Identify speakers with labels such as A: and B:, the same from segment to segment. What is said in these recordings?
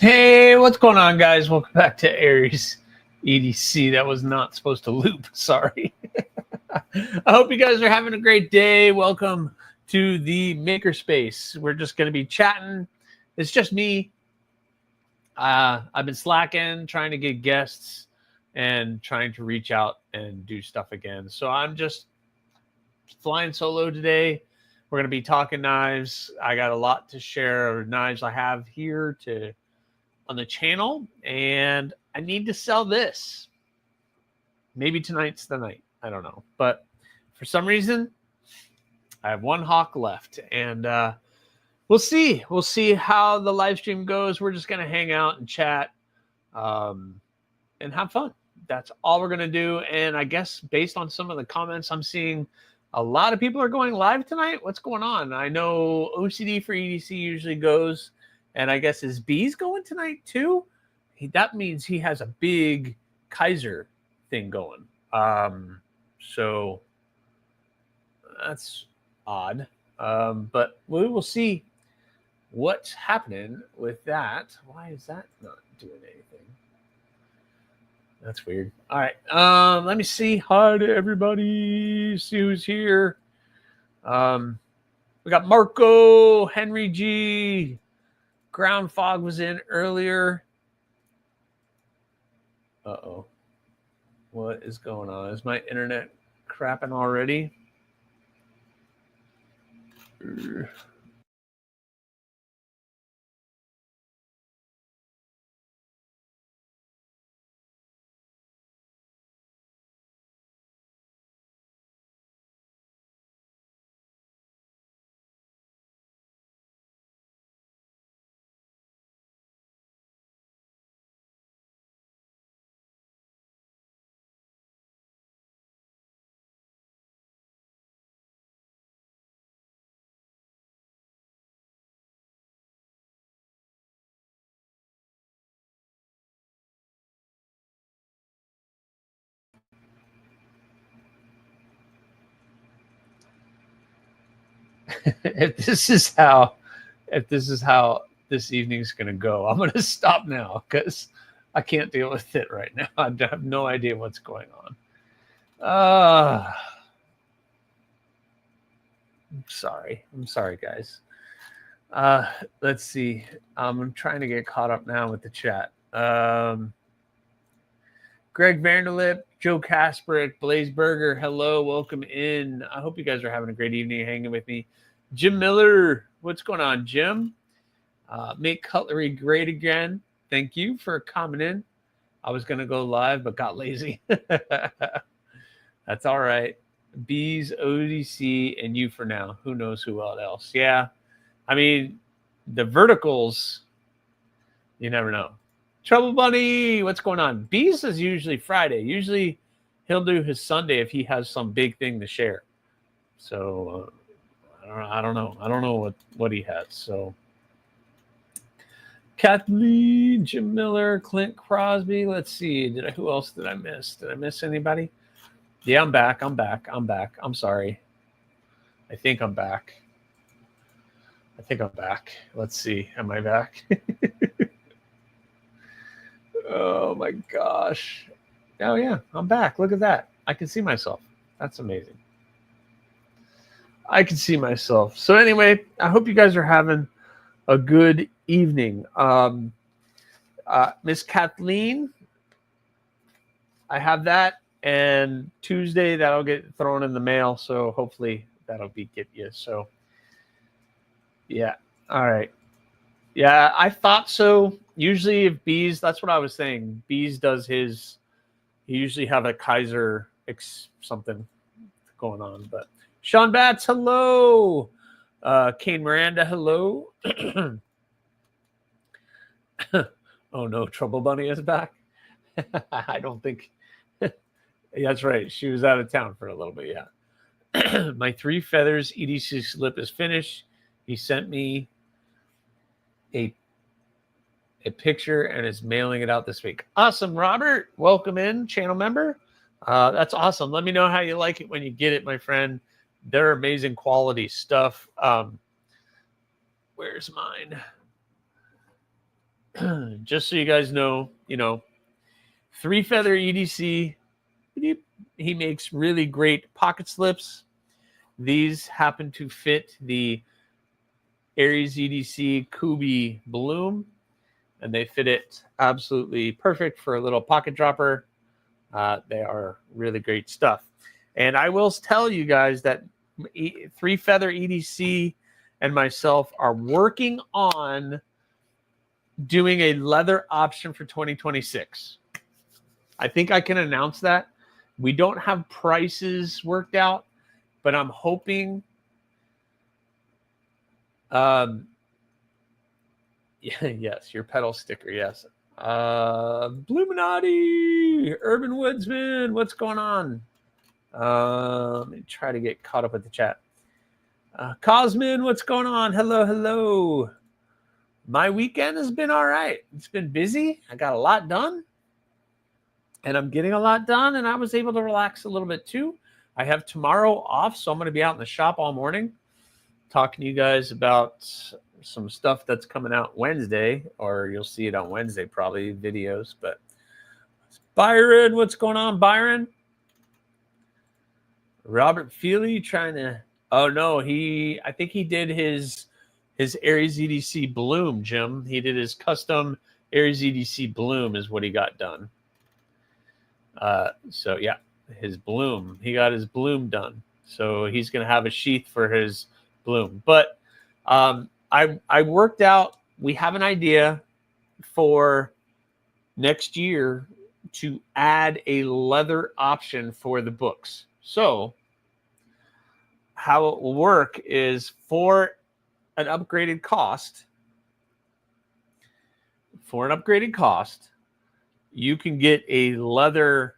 A: Hey, what's going on, guys? Welcome back to AriesEDC. That was not supposed to loop. Sorry. I hope you guys are having a great day. Welcome to the Makerspace. We're just going to be chatting. It's just me. I've been slacking, trying to get guests and trying to reach out and do stuff again. So I'm just flying solo today. We're going to be talking knives. I got a lot to share of knives I have here on the channel, and I need to sell this. Maybe tonight's the night. I don't know. But for some reason, I have one hawk left, and we'll see. We'll see how the live stream goes. We're just going to hang out and chat and have fun. That's all we're going to do. And I guess based on some of the comments I'm seeing, a lot of people are going live tonight. What's going on? I know OCD for EDC usually goes, and I guess is B's going tonight too? That means he has a big Kaiser thing going. So that's odd. But we will see what's happening with that. Why is that not doing anything? That's weird. All right. Let me see. Hi to everybody. See who's here. We got Marco, Henry G. Ground Fog was in earlier. Uh-oh. What is going on? Is my internet crapping already? if this is how this evening's going to go, I'm going to stop now because I can't deal with it right now. I have no idea what's going on. I'm sorry, guys. Let's see. I'm trying to get caught up now with the chat. Greg Vanderlip, Joe Kasperick, Blaze Burger, hello, welcome in. I hope you guys are having a great evening hanging with me. Jim Miller, what's going on, Jim? Make cutlery great again. Thank you for coming in. I was going to go live, but got lazy. That's all right. Bees, ODC, and you for now. Who knows who else? Yeah. I mean, the verticals, you never know. Trouble Bunny, what's going on? Bees is usually Friday. Usually he'll do his Sunday if he has some big thing to share. So I don't know. I don't know what he has. So Kathleen, Jim Miller, Clint Crosby. Let's see. Who else did I miss? Did I miss anybody? Yeah, I'm back. I'm sorry. I think I'm back. Let's see. Am I back? Oh my gosh. Oh yeah, I'm back. Look at that. I can see myself. That's amazing. I can see myself. So anyway, I hope you guys are having a good evening. Miss Kathleen, I have that, and Tuesday that'll get thrown in the mail, so hopefully that'll get you. So yeah. All right. Yeah, I thought so. Usually if Bees, that's what I was saying. Bees does his, he usually have a Kaiser something going on. But Sean Batts, hello. Kane Miranda, hello. Oh no, Trouble Bunny is back. I don't think. That's right. She was out of town for a little bit, yeah. My 3 feathers EDC slip is finished. He sent me a picture and is mailing it out this week. Awesome, Robert. Welcome in, channel member. That's awesome. Let me know how you like it when you get it, my friend. They're amazing quality stuff. Where's mine? just so you guys know, 3-feather EDC. He makes really great pocket slips. These happen to fit the AriesEDC Kubi Bloom, and they fit it absolutely perfect for a little pocket dropper. They are really great stuff. And I will tell you guys that 3-feather EDC and myself are working on doing a leather option for 2026. I think I can announce that. We don't have prices worked out, but I'm hoping yes, your pedal sticker, yes. Bluminati, Urban Woodsman, what's going on? Let me try to get caught up with the chat. Cosmin, what's going on? Hello, hello. My weekend has been all right. It's been busy. I got a lot done. And I'm getting a lot done, and I was able to relax a little bit too. I have tomorrow off, so I'm going to be out in the shop all morning talking to you guys about some stuff that's coming out Wednesday, or you'll see it on Wednesday, probably videos. But Byron, what's going on, Byron? Robert Feely trying to, oh no, I think he did his AriesEDC Bloom, Jim. He did his custom AriesEDC Bloom is what he got done. So yeah, his Bloom, he got his Bloom done. So he's going to have a sheath for his Bloom. But I worked out, we have an idea for next year to add a leather option for the books. So how it will work is for an upgraded cost, you can get a leather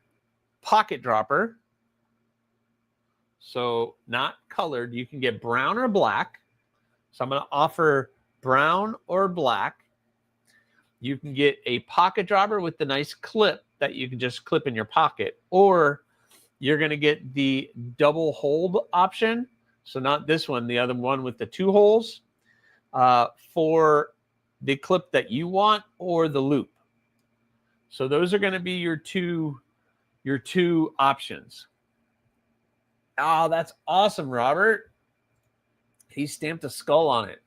A: pocket dropper. So not colored, you can get brown or black. So I'm going to offer brown or black. You can get a pocket dropper with the nice clip that you can just clip in your pocket, or you're going to get the double hold option. So not this one, the other one with the 2 holes for the clip that you want, or the loop. So those are going to be your two options. Oh, that's awesome, Robert. He stamped a skull on it.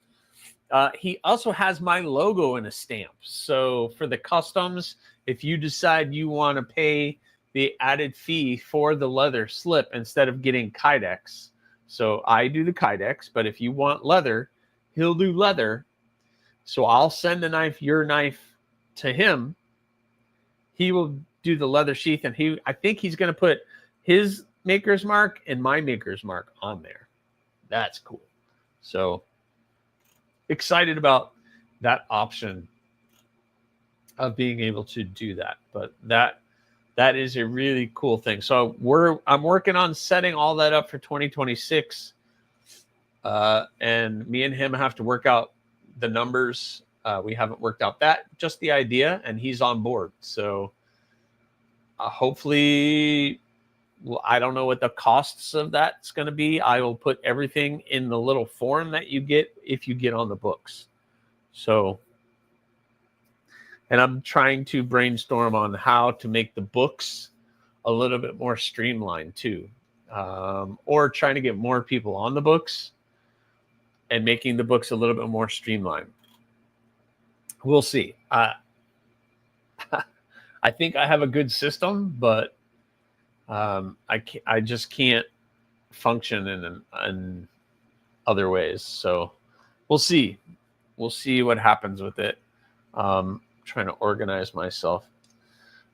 A: He also has my logo in a stamp. So for the customs, if you decide you want to pay the added fee for the leather slip instead of getting Kydex. So I do the Kydex, but if you want leather, he'll do leather. So I'll send your knife to him. He will do the leather sheath, and I think he's going to put his maker's mark and my maker's mark on there. That's cool. So excited about that option of being able to do that. But that is a really cool thing. So I'm working on setting all that up for 2026. And me and him have to work out the numbers. We haven't worked out that, just the idea, and he's on board. So hopefully, well, I don't know what the costs of that's going to be. I will put everything in the little form that you get if you get on the books. So, and I'm trying to brainstorm on how to make the books a little bit more streamlined too, or trying to get more people on the books and making the books a little bit more streamlined. We'll see. I think I have a good system, but I just can't function in other ways. So we'll see. We'll see what happens with it. Trying to organize myself.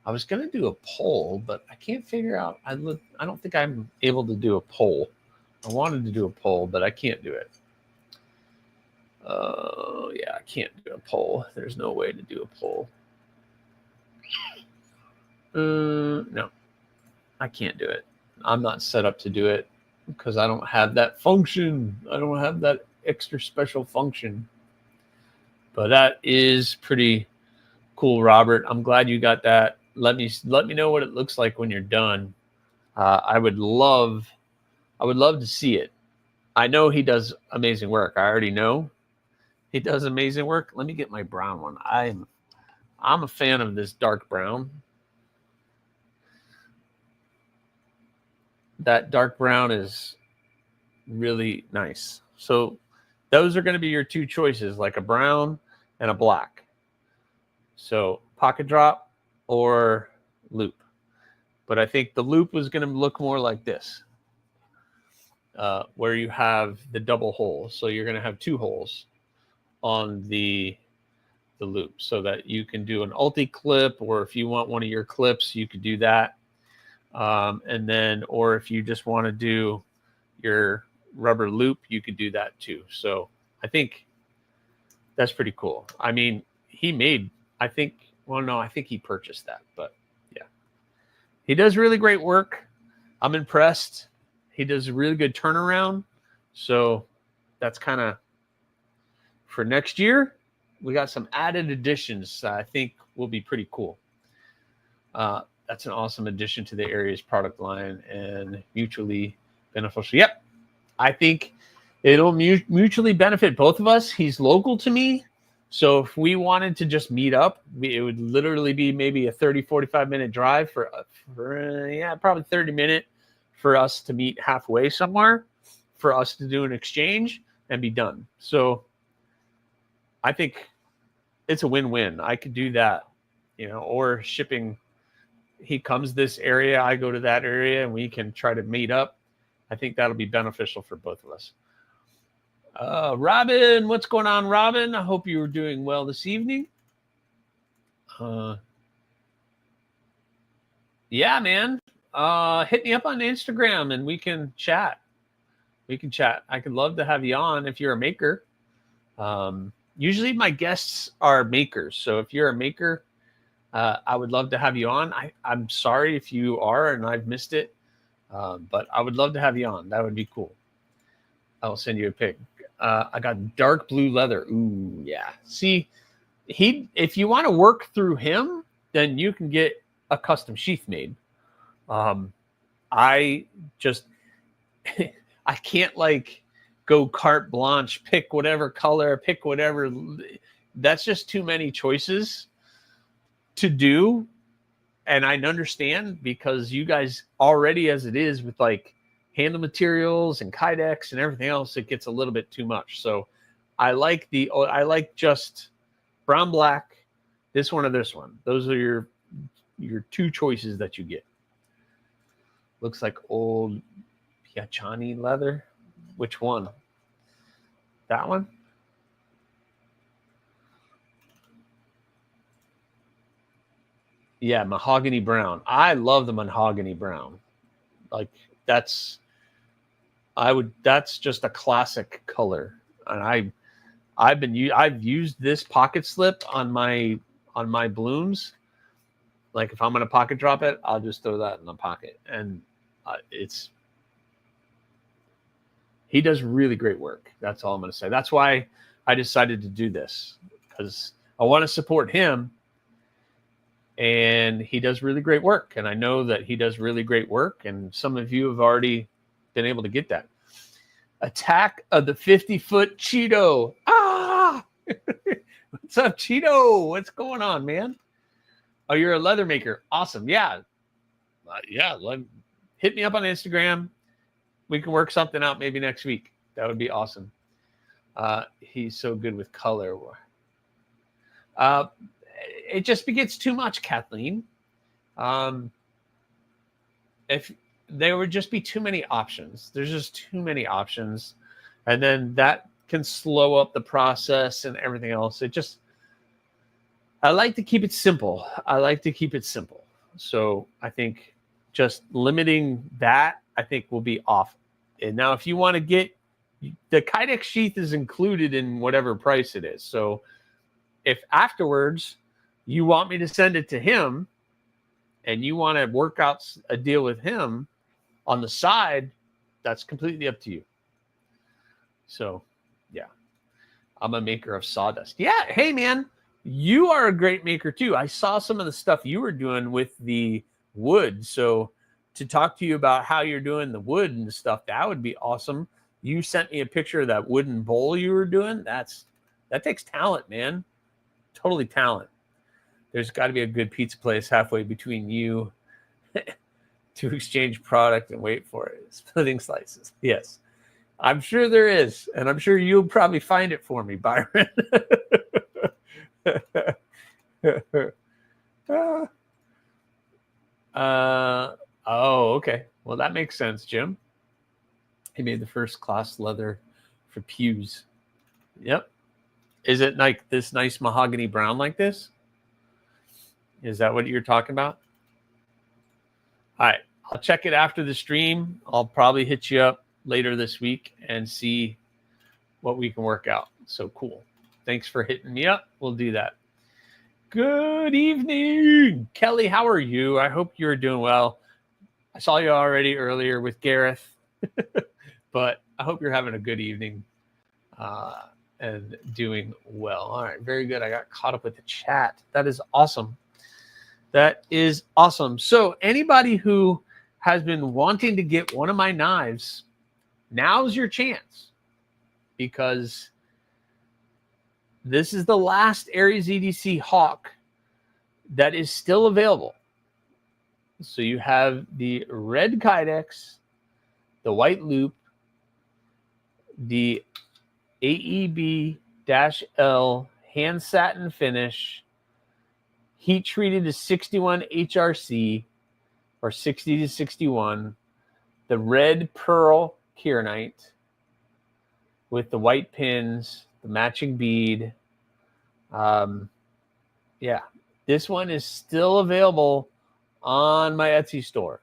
A: I was going to do a poll, but I can't figure out. I don't think I'm able to do a poll. I wanted to do a poll, but I can't do it. Yeah, I can't do a poll. There's no way to do a poll. No, I can't do it. I'm not set up to do it because I don't have that function. I don't have that extra special function. But that is pretty cool, Robert. I'm glad you got that. Let me know what it looks like when you're done. I would love to see it. I know he does amazing work. I already know he does amazing work. Let me get my brown one. I'm a fan of this dark brown. That dark brown is really nice. So those are going to be your two choices, like a brown and a black. So pocket drop or loop. But I think the loop was going to look more like this, where you have the double hole. So you're going to have two holes on the loop so that you can do an ulti clip, or if you want one of your clips, you could do that. And then, or if you just want to do your rubber loop, you could do that too. So I think that's pretty cool. I mean, he made, I think, well, no, I think he purchased that, but yeah, he does really great work. I'm impressed. He does a really good turnaround. So that's kind of for next year. We got some added additions that I think will be pretty cool. That's an awesome addition to the Aries product line and mutually beneficial. Yep. I think it'll mutually benefit both of us. He's local to me. So if we wanted to just meet up, it would literally be maybe a 30, 45-minute drive for probably 30-minute for us to meet halfway somewhere, for us to do an exchange and be done. So I think it's a win-win. I could do that, or shipping. He comes this area, I go to that area, and we can try to meet up. I think that'll be beneficial for both of us. Robin, what's going on, Robin? I hope you were doing well this evening. Yeah, man. Hit me up on Instagram and we can chat. I could love to have you on if you're a maker. Usually my guests are makers. So if you're a maker, I would love to have you on. I'm sorry if you are and I've missed it, but I would love to have you on. That would be cool. I'll send you a pic. I got dark blue leather. Ooh, yeah. See, if you want to work through him, then you can get a custom sheath made. I just, I can't go carte blanche, pick whatever color, pick whatever. That's just too many choices to do. And I understand, because you guys already, as it is with handle materials and kydex and everything else, it gets a little bit too much. So I like just brown, black, this one or this one. Those are your two choices that you get. Looks like old Piacciani leather. Which one? That one? Yeah, mahogany brown. I love the mahogany brown. That's just a classic color. And I've used this pocket slip on my blooms. If I'm gonna pocket drop it, I'll just throw that in the pocket, and he does really great work. That's all I'm gonna say. That's why I decided to do this, because I want to support him, and he does really great work. And I know that he does really great work, and some of you have already been able to get that. Attack of the 50-foot Cheeto. Ah! What's up, Cheeto? What's going on, man? Oh, you're a leather maker. Awesome. Yeah. Hit me up on Instagram. We can work something out maybe next week. That would be awesome. He's so good with color. It just gets too much, Kathleen. If there would just be too many options. There's just too many options. And then that can slow up the process and everything else. I like to keep it simple. So I think just limiting that, I think, will be off. And now if you want to get, the kydex sheath is included in whatever price it is. So if afterwards you want me to send it to him and you want to work out a deal with him on the side, that's completely up to you. So yeah, I'm a maker of sawdust. Yeah. Hey, man. You are a great maker too. I saw some of the stuff you were doing with the wood. So to talk to you about how you're doing the wood and stuff, that would be awesome. You sent me a picture of that wooden bowl you were doing. That takes talent, man. Totally talent. There's got to be a good pizza place halfway between you to exchange product and wait for it. Splitting slices. Yes, I'm sure there is. And I'm sure you'll probably find it for me, Byron. Oh, okay. Well, that makes sense, Jim. He made the first class leather for pews. Yep. Is it like this nice mahogany brown like this? Is that what you're talking about? All right. I'll check it after the stream. I'll probably hit you up later this week and see what we can work out. So cool. Thanks for hitting me up. We'll do that. Good evening, Kelly. How are you? I hope you're doing well. I saw you already earlier with Gareth, but I hope you're having a good evening and doing well. All right, very good. I got caught up with the chat. That is awesome. That is awesome. So anybody who has been wanting to get one of my knives, now's your chance, because this is the last AriesEDC Hawk that is still available. So you have the red Kydex, the white loop, the AEB-L hand satin finish, heat treated to 61 HRC or 60 to 61, the red pearl kyanite with the white pins, the matching bead. Yeah, this one is still available on my Etsy store.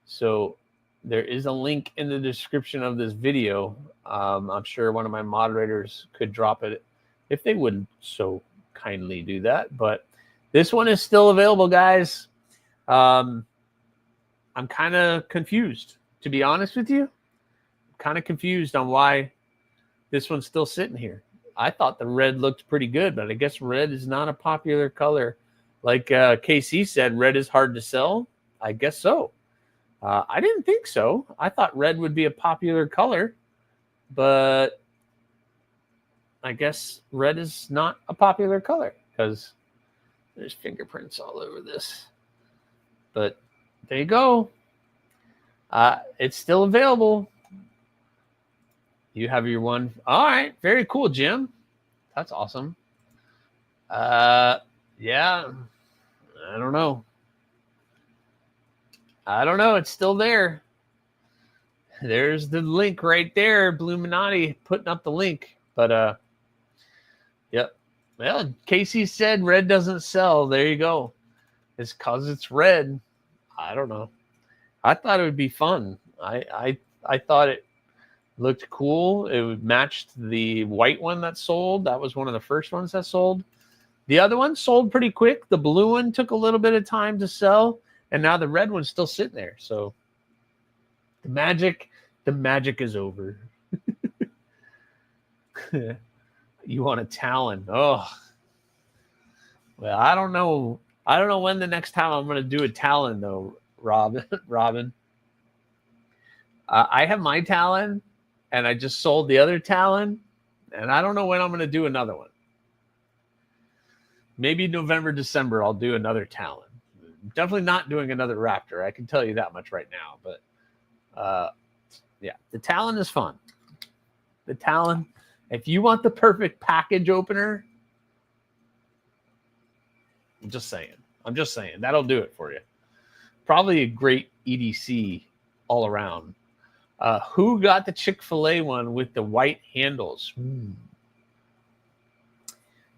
A: So there is a link in the description of this video. I'm sure one of my moderators could drop it if they would so kindly do that. But this one is still available, guys. I'm kind of confused, to be honest with you. I'm kind of confused on why this one's still sitting here. I thought the red looked pretty good, but I guess red is not a popular color. Like KC said, red is hard to sell. I guess so. I didn't think so. I thought red would be a popular color, but I guess red is not a popular color because there's fingerprints all over this. But there you go. It's still available. You have your one. All right. Very cool, Jim. That's awesome. Yeah. I don't know. It's still there. There's the link right there. Bluminati putting up the link. But yep. Well, Casey said red doesn't sell. There you go. It's because it's red. I don't know. I thought it would be fun. I thought it looked cool. It matched the white one that sold. That was one of the first ones that sold. The other one sold pretty quick. The blue one took a little bit of time to sell, and now the red one's still sitting there. So the magic is over. You want a Talon? Oh, well, I don't know. I don't know when the next time I'm going to do a Talon though, Robin. I have my Talon, and I just sold the other Talon, and I don't know when I'm going to do another one. Maybe November, December, I'll do another Talon. Definitely not doing another Raptor. I can tell you that much right now. But yeah, the Talon is fun. The Talon, if you want the perfect package opener, I'm just saying. That'll do it for you. Probably a great EDC all around. Who got the Chick-fil-A one with the white handles?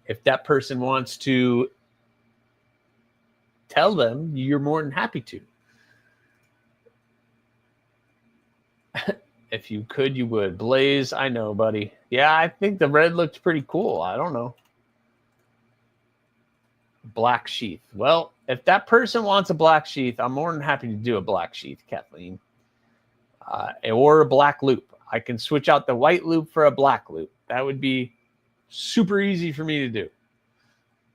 A: If that person wants to tell them, you're more than happy to. If you could, you would. Blaze, I know, buddy. Yeah, I think the red looked pretty cool. I don't know. Black sheath. Well, if that person wants a black sheath, I'm more than happy to do a black sheath, Kathleen. Or a black loop. I can switch out the white loop for a black loop. That would be super easy for me to do.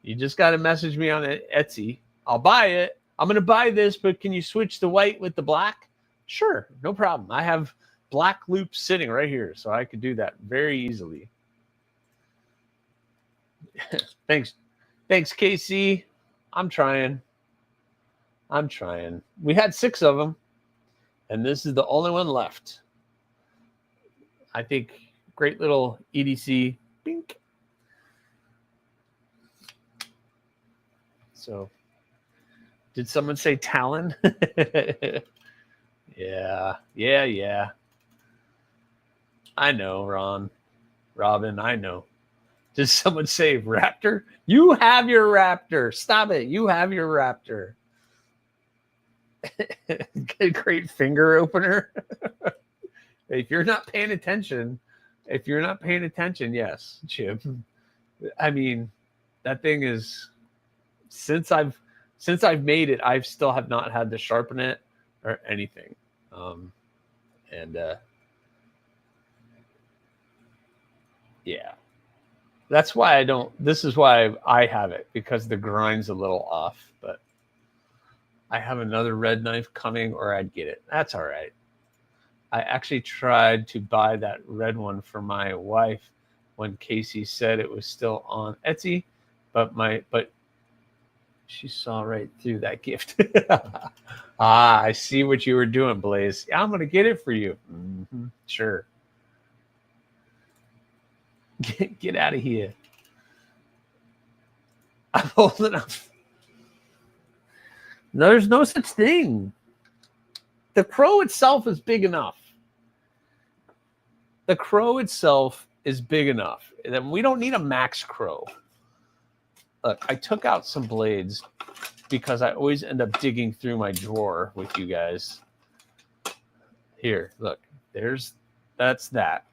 A: You just got to message me on Etsy. I'll buy it. I'm going to buy this, but can you switch the white with the black? Sure, no problem. I have black loops sitting right here, so I could do that very easily. Thanks, Thanks, Casey. I'm trying. We had 6 of them, and this is the only one left. I think great little EDC. Bink. So, did someone say Talon? Yeah. I know, Robin, I know. Did someone say Raptor? You have your Raptor. Stop it. You have your Raptor. Great finger opener. If you're not paying attention, yes, Chip. I mean, that thing is, since I've made it, I still have not had to sharpen it or anything. Yeah. That's why I don't. This is why I have it, because the grind's a little off. But I have another red knife coming, or I'd get it. That's all right. I actually tried to buy that red one for my wife when Casey said it was still on Etsy, but she saw right through that gift. I see what you were doing, Blaze. Yeah, I'm gonna get it for you. Mm-hmm. Sure. Get out of here. I'm old enough. No, there's no such thing. The crow itself is big enough. The crow itself is big enough. And then we don't need a max crow. Look, I took out some blades because I always end up digging through my drawer with you guys. Here, look. That's that.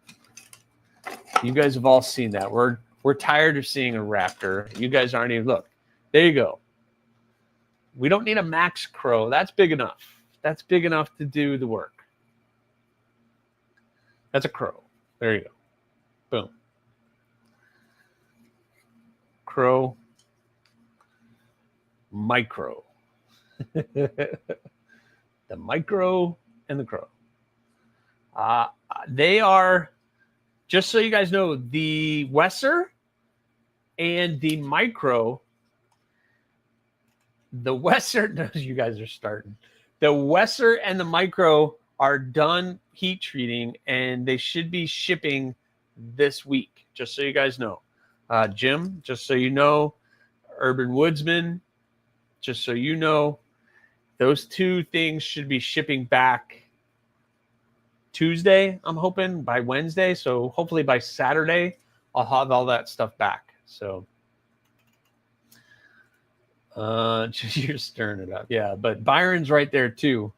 A: You guys have all seen that. We're tired of seeing a raptor. You guys aren't even, look. There you go. We don't need a max crow. That's big enough. That's big enough to do the work. That's a crow. There you go. Boom. Crow. Micro. The micro and the crow. They are, just so you guys know, the Wesser and the micro. The Wesser, you guys are starting. The Wesser and the micro are done heat treating, and they should be shipping this week, just so you guys know. Jim, just so you know, Urban Woodsman, just so you know, those 2 things should be shipping back Tuesday, I'm hoping, by Wednesday. So hopefully by Saturday, I'll have all that stuff back. So you're stirring it up. Yeah, but Byron's right there too.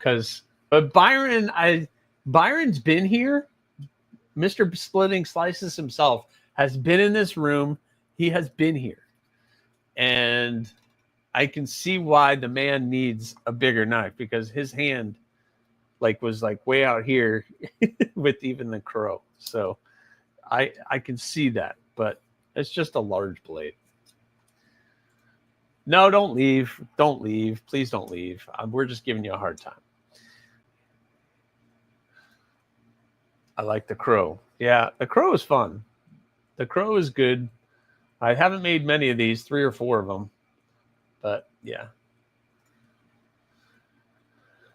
A: But Byron's been here. Mr. Splitting Slices himself has been in this room. He has been here. And I can see why the man needs a bigger knife, because his hand was way out here with even the crow. So I can see that, but it's just a large blade. No, don't leave. Don't leave. Please don't leave. We're just giving you a hard time. I like the crow. Yeah, the crow is fun. The crow is good. I haven't made many of these, 3 or 4 of them. But, yeah.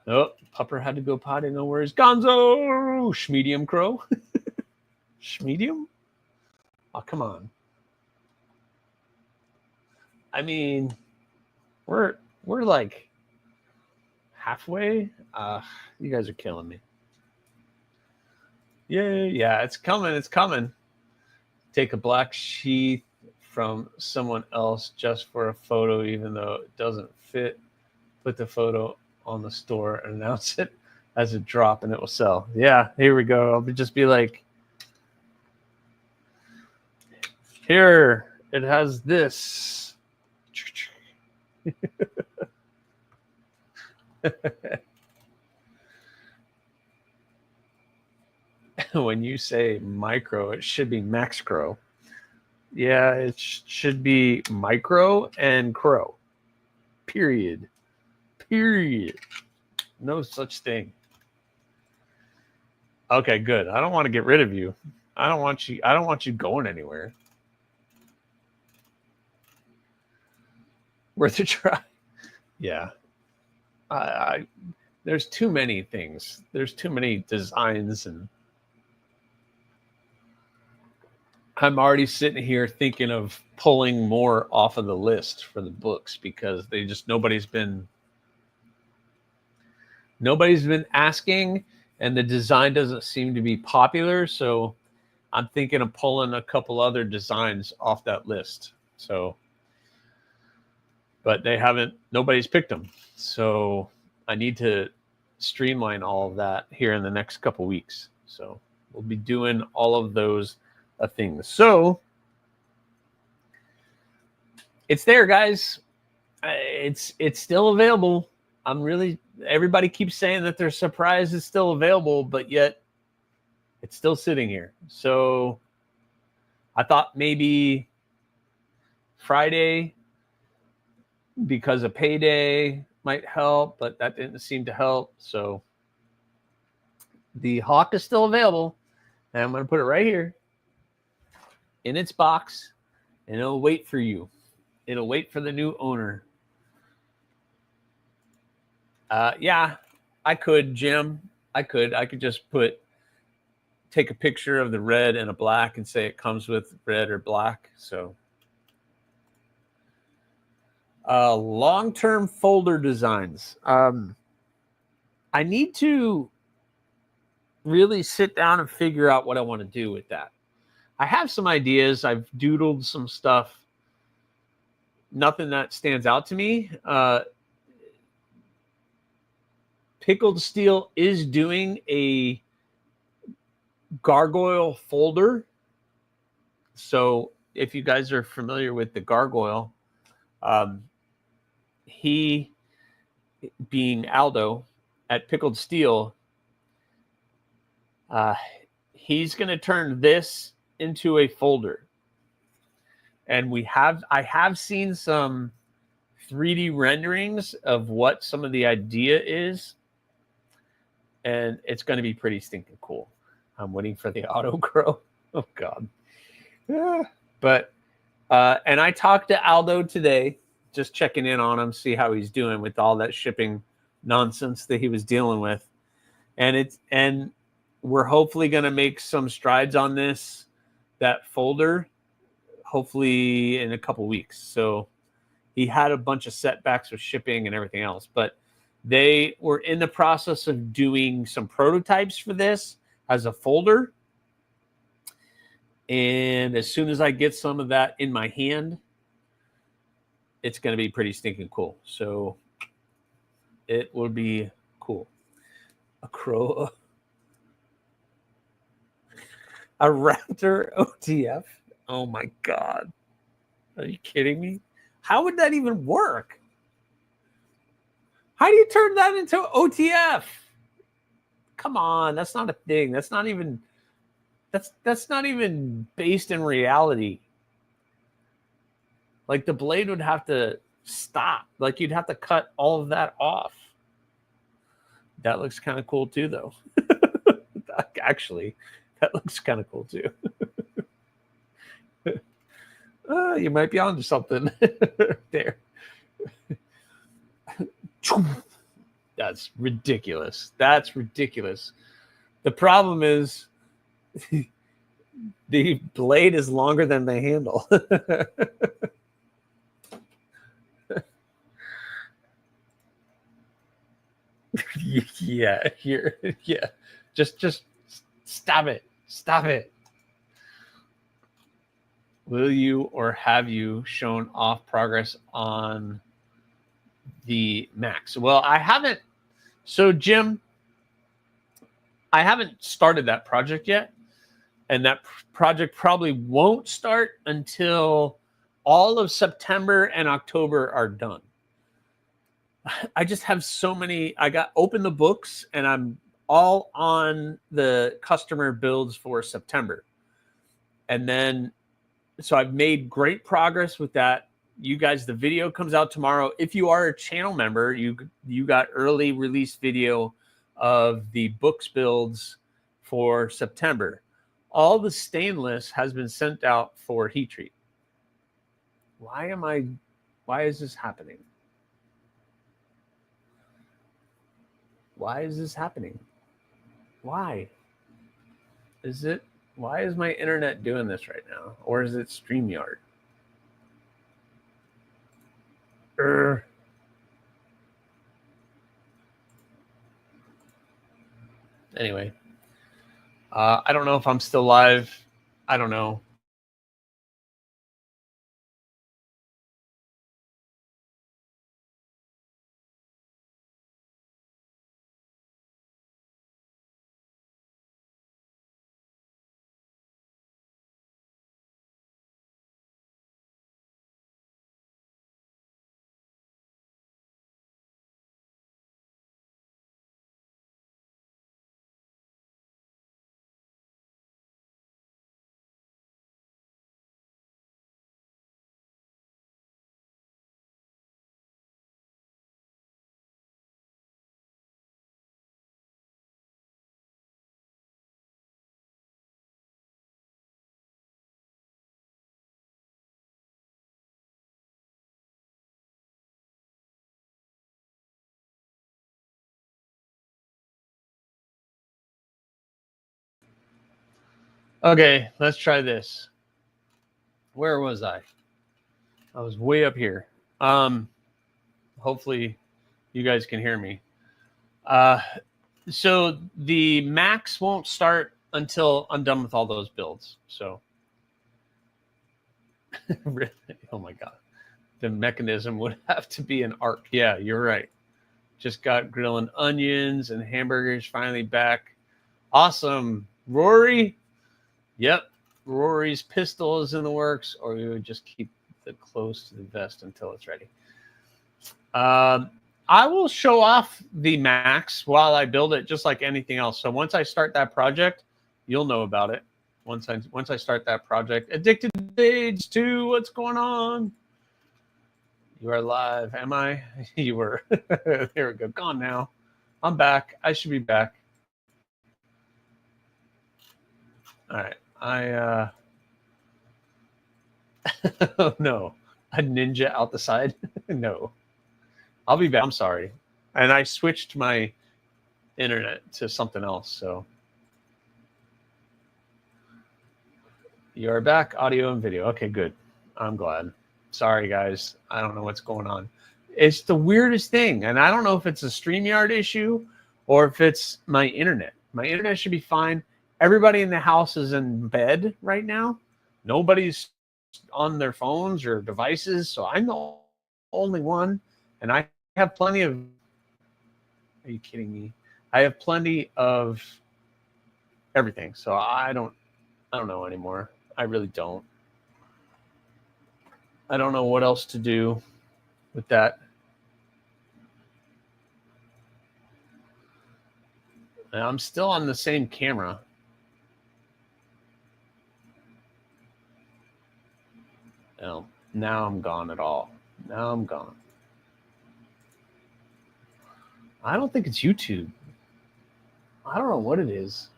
A: Oh, Pupper had to go potty. No worries. Gonzo! Schmedium crow. Schmedium? Oh, come on. I mean, we're like halfway. You guys are killing me. Yeah, it's coming. It's coming. Take a black sheath from someone else just for a photo, even though it doesn't fit. Put the photo on the store and announce it as a drop, and it will sell. Yeah, here we go. I'll just be like, here, it has this. When you say micro, it should be max crow. Yeah, it should be micro and crow. Period. No such thing. Okay, good. I don't want to get rid of you. I don't want you going anywhere. Worth a try. Yeah. There's too many things. There's too many designs, and I'm already sitting here thinking of pulling more off of the list for the books because nobody's been asking, and the design doesn't seem to be popular. So I'm thinking of pulling a couple other designs off that list. So, but nobody's picked them. So I need to streamline all of that here in the next couple weeks. So we'll be doing all of those things. So it's there, guys. It's still available. Everybody keeps saying that their surprise is still available, but yet it's still sitting here. So I thought maybe Friday, because of payday, might help, but that didn't seem to help. So the Hawk is still available, and I'm going to put it right here in its box, and it'll wait for you. It'll wait for the new owner. Yeah, I could, Jim. I could just take a picture of the red and a black and say it comes with red or black. So long-term folder designs. I need to really sit down and figure out what I want to do with that. I have some ideas. I've doodled some stuff. Nothing that stands out to me. Pickled Steel is doing a gargoyle folder. So if you guys are familiar with the gargoyle, he, being Aldo at Pickled Steel, he's going to turn this into a folder. And I have seen some 3D renderings of what some of the idea is. And it's going to be pretty stinking cool. I'm waiting for the auto grow. Oh, God. Yeah. But, and I talked to Aldo today, just checking in on him, see how he's doing with all that shipping nonsense that he was dealing with. And we're hopefully going to make some strides on that folder, hopefully in a couple weeks. So he had a bunch of setbacks with shipping and everything else, but they were in the process of doing some prototypes for this as a folder. And as soon as I get some of that in my hand, it's going to be pretty stinking cool. So it will be cool. A crow, a raptor OTF. Oh my God. Are you kidding me? How would that even work? How do you turn that into OTF? Come on, that's not a thing. That's not even based in reality. Like the blade would have to stop. Like you'd have to cut all of that off. That looks kind of cool too, though. Actually, that looks kind of cool too. You might be onto something there. That's ridiculous. That's ridiculous. The problem is the blade is longer than the handle. Yeah, here. Yeah. Just stop it. Stop it. Will you or have you shown off progress on the Max? Well, I haven't. So, Jim, I haven't started that project yet. And that project probably won't start until all of September and October are done. I just have so many. I got open the books and I'm all on the customer builds for September. And then, so I've made great progress with that. You guys, the video comes out tomorrow. If you are a channel member, you got early release video of the books builds for September. All the stainless has been sent out for heat treat. Why am I Why is this happening? Why is this happening? Why? Why is my internet doing this right now? Or is it StreamYard? Anyway, I don't know if I'm still live. I don't know. Okay, let's try this. Where was I? I was way up here. Hopefully you guys can hear me. So the Macs won't start until I'm done with all those builds. So really, oh my God. The mechanism would have to be an arc. Yeah, you're right. Just got grilling onions and hamburgers finally back. Awesome. Rory. Yep. Rory's pistol is in the works, or we would just keep it close to the vest until it's ready. I will show off the Max while I build it, just like anything else. So once I start that project, you'll know about it. Once I start that project. Addicted Stage 2, what's going on? You are live. Am I? You were. There we go. Gone now. I'm back. I should be back. All right. Oh no. A ninja out the side? No. I'll be back. I'm sorry. And I switched my internet to something else, so you are back, audio and video. Okay, good. I'm glad. Sorry, guys. I don't know what's going on. It's the weirdest thing, and I don't know if it's a StreamYard issue or if it's my internet. My internet should be fine. Everybody in the house is in bed right now. Nobody's on their phones or devices, so I'm the only one, and I have plenty of... Are you kidding me? I have plenty of everything, so I don't know anymore. I really don't. I don't know what else to do with that. And I'm still on the same camera. No, now I'm gone at all. Now I'm gone. I don't think it's YouTube. I don't know what it is.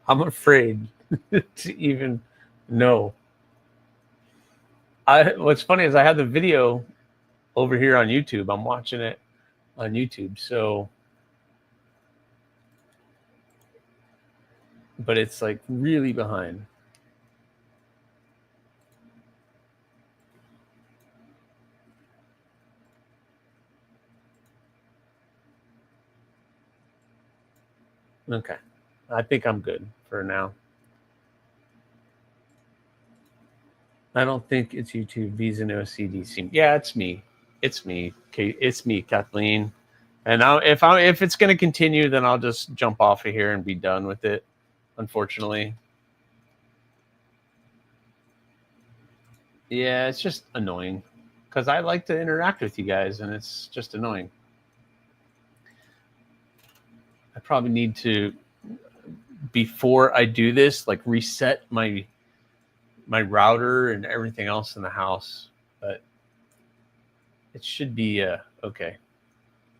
A: I'm afraid to even know. What's funny is I have the video over here on YouTube. I'm watching it on YouTube, so... But it's like really behind. Okay. I think I'm good for now. I don't think it's YouTube. Visa no CDC. Yeah, it's me. It's me. Okay, it's me, Kathleen. And if it's going to continue, then I'll just jump off of here and be done with it. Unfortunately. Yeah, it's just annoying because I like to interact with you guys, and it's just annoying. I probably need to, before I do this, like reset my router and everything else in the house, but it should be okay.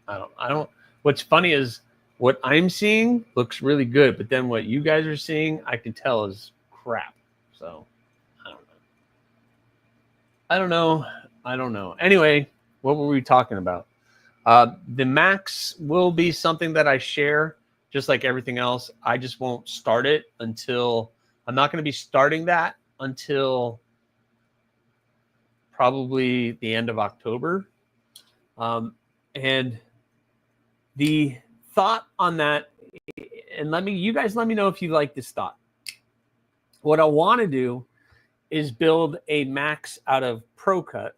A: I don't. What's funny is what I'm seeing looks really good, but then what you guys are seeing, I can tell is crap. So I don't know. Anyway, what were we talking about? The Max will be something that I share, just like everything else. I just won't start it until I'm not going to be starting that until probably the end of October. And the thought on that, and you guys let me know if you like this thought. What I want to do is build a Max out of Pro Cut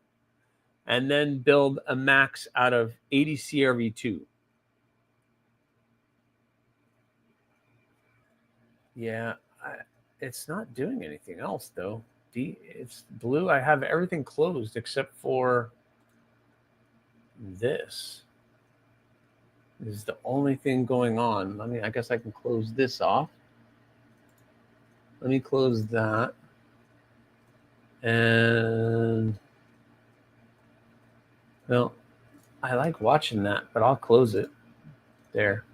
A: and then build a Max out of AriesEDC. Yeah, it's not doing anything else though. It's blue. I have everything closed except for this. This is the only thing going on. I guess I can close this off. Let me close that. And well, I like watching that, but I'll close it there.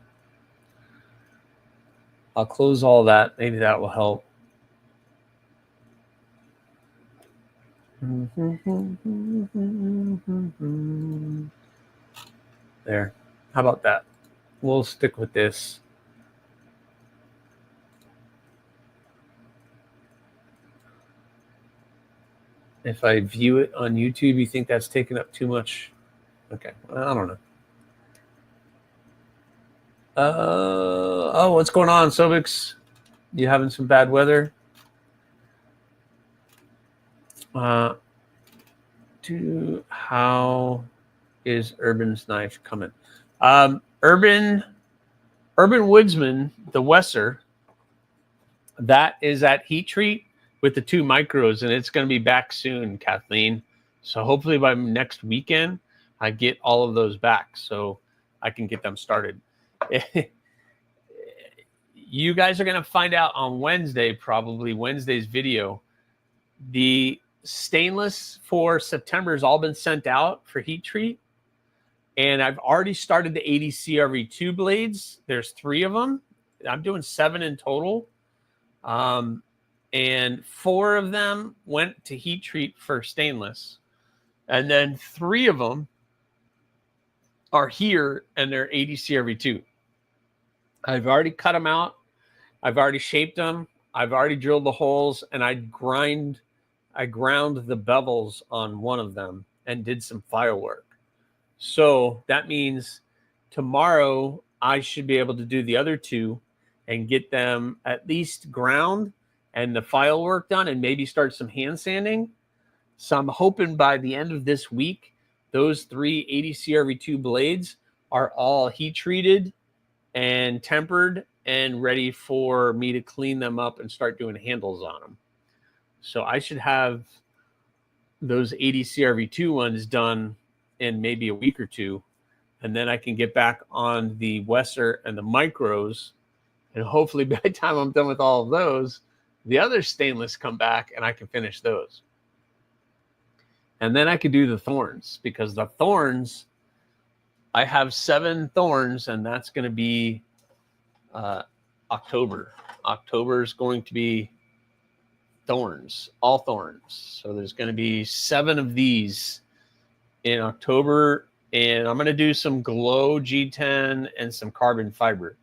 A: I'll close all that. Maybe that will help. There. How about that? We'll stick with this. If I view it on YouTube, you think that's taking up too much? Okay, I don't know. Oh, what's going on, Sobix? You having some bad weather? How is Urban's knife coming? Urban Woodsman, the Wesser, that is at Heat Treat with the 2 micros, and it's going to be back soon, Kathleen. So hopefully by next weekend, I get all of those back so I can get them started. You guys are going to find out on Wednesday, probably Wednesday's video. The stainless for September has all been sent out for Heat Treat. And I've already started the AriesEDC blades. There's 3 of them. I'm doing 7 in total. And 4 of them went to Heat Treat for stainless. And then 3 of them are here and they're AriesEDC. I've already cut them out. I've already shaped them. I've already drilled the holes, and I ground the bevels on one of them and did some file work. So that means tomorrow I should be able to do the other 2 and get them at least ground and the file work done and maybe start some hand sanding. So I'm hoping by the end of this week, those 3 AriesEDC blades are all heat treated and tempered and ready for me to clean them up and start doing handles on them. So I should have those AriesEDC ones done in maybe a week or 2. And then I can get back on the Wesser and the micros. And hopefully by the time I'm done with all of those, the other stainless come back and I can finish those. And then I could do the thorns, because the thorns, I have 7 thorns, and that's going to be October. October is going to be thorns, all thorns. So there's going to be 7 of these in October, and I'm going to do some glow G10 and some carbon fiber.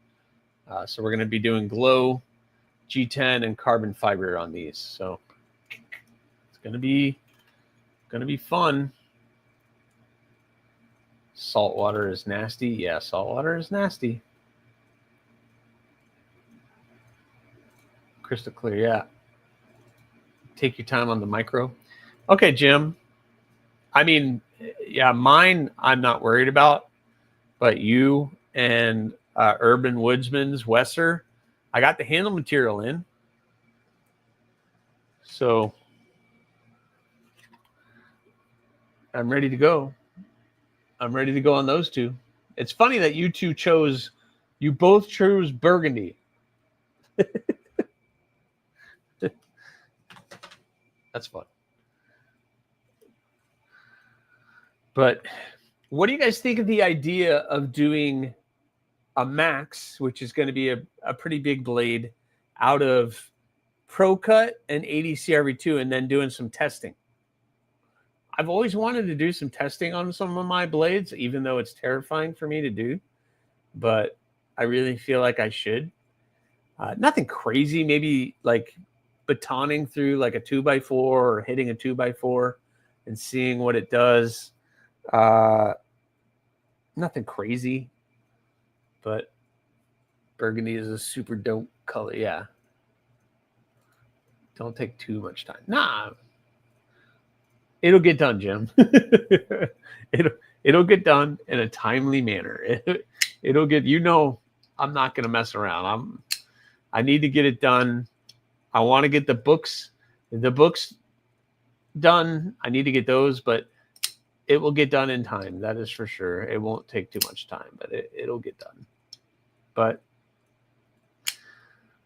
A: So we're going to be doing glow G10 and carbon fiber on these. So it's going to be fun. Salt water is nasty. Yeah, salt water is nasty. Crystal clear, yeah. Take your time on the micro. Okay, Jim. I mean, yeah, mine I'm not worried about, but you and Urban Woodsman's Wesser, I got the handle material in. So I'm ready to go. I'm ready to go on those two. It's funny that you both chose burgundy. That's fun. But what do you guys think of the idea of doing a max, which is going to be a pretty big blade, out of Pro Cut and ADCRV2, and then doing some testing? I've always wanted to do some testing on some of my blades, even though it's terrifying for me to do, but I really feel like I should. Nothing crazy, maybe like batoning through like a 2x4 or hitting a 2x4 and seeing what it does. Nothing crazy, but burgundy is a super dope color. Yeah. Don't take too much time. Nah. It'll get done, Jim. It'll get done in a timely manner. It'll get, I'm not going to mess around. I need to get it done. I want to get the books done. I need to get those, but it will get done in time. That is for sure. It won't take too much time, but it'll get done. But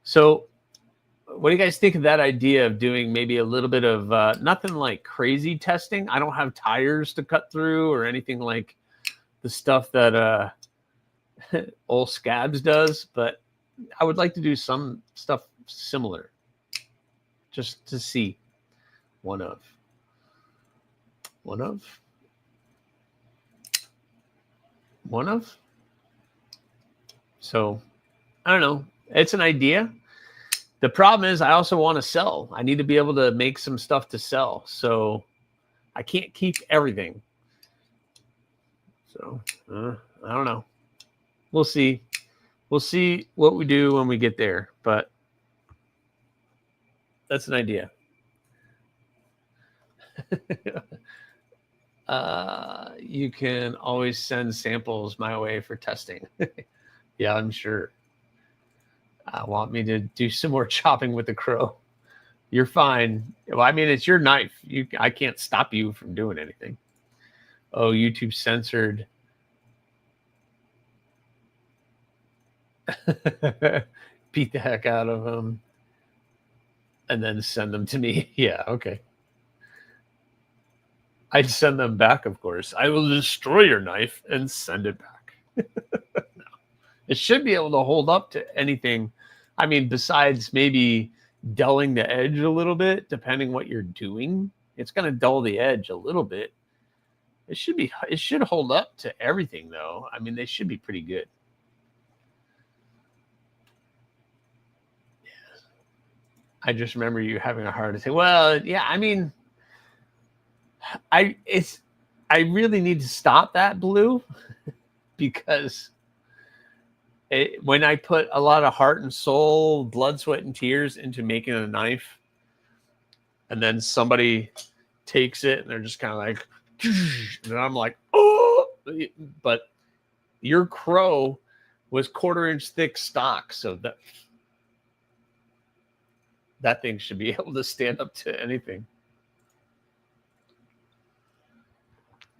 A: so what do you guys think of that idea of doing maybe a little bit of nothing like crazy testing? I don't have tires to cut through or anything like the stuff that old Scabs does, but I would like to do some stuff similar just to see one of. So I don't know. It's an idea. The problem is I also want to sell. I need to be able to make some stuff to sell. So I can't keep everything. So I don't know. We'll see. We'll see what we do when we get there. But that's an idea. You can always send samples my way for testing. Yeah, I'm sure. Want me to do some more chopping with the crow? You're fine. Well, I mean, it's your knife. I can't stop you from doing anything. Oh, YouTube censored. Beat the heck out of them and then send them to me. Yeah, okay. I'd send them back, of course. I will destroy your knife and send it back. No. It should be able to hold up to anything. I mean, besides maybe dulling the edge a little bit, depending what you're doing, it's going to dull the edge a little bit. It should hold up to everything, though. I mean, they should be pretty good. Yeah. I just remember you having a heart attack. Well, yeah, I mean, I really need to stop that, Blue, because when I put a lot of heart and soul, blood, sweat, and tears into making a knife, and then somebody takes it and they're just kind of like, and I'm like, oh, but your crow was 1/4 inch thick stock, so that thing should be able to stand up to anything.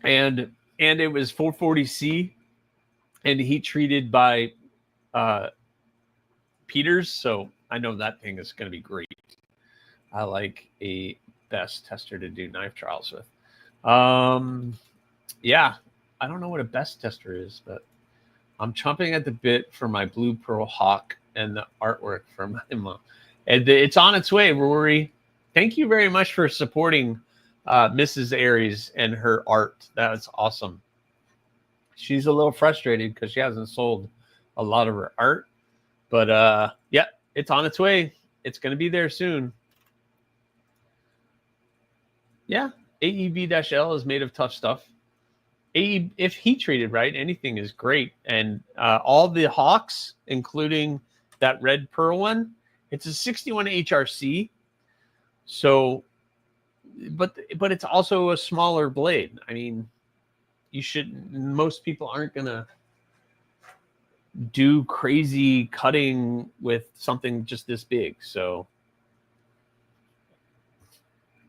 A: And it was 440C and heat treated by Peters, so I know that thing is going to be great. I like a best tester to do knife trials with. Yeah, I don't know what a best tester is, but I'm chomping at the bit for my Blue Pearl Hawk and the artwork for my mom. And it's on its way, Rory. Thank you very much for supporting Mrs. Aries and her art. That's awesome. She's a little frustrated because she hasn't sold a lot of her art, but yeah, it's on its way. It's going to be there soon. Yeah, AEB-L is made of tough stuff. If heat treated right, anything is great. And all the Hawks, including that red pearl one, It's a 61 HRC. So, but it's also a smaller blade. I mean, most people aren't going to do crazy cutting with something just this big. So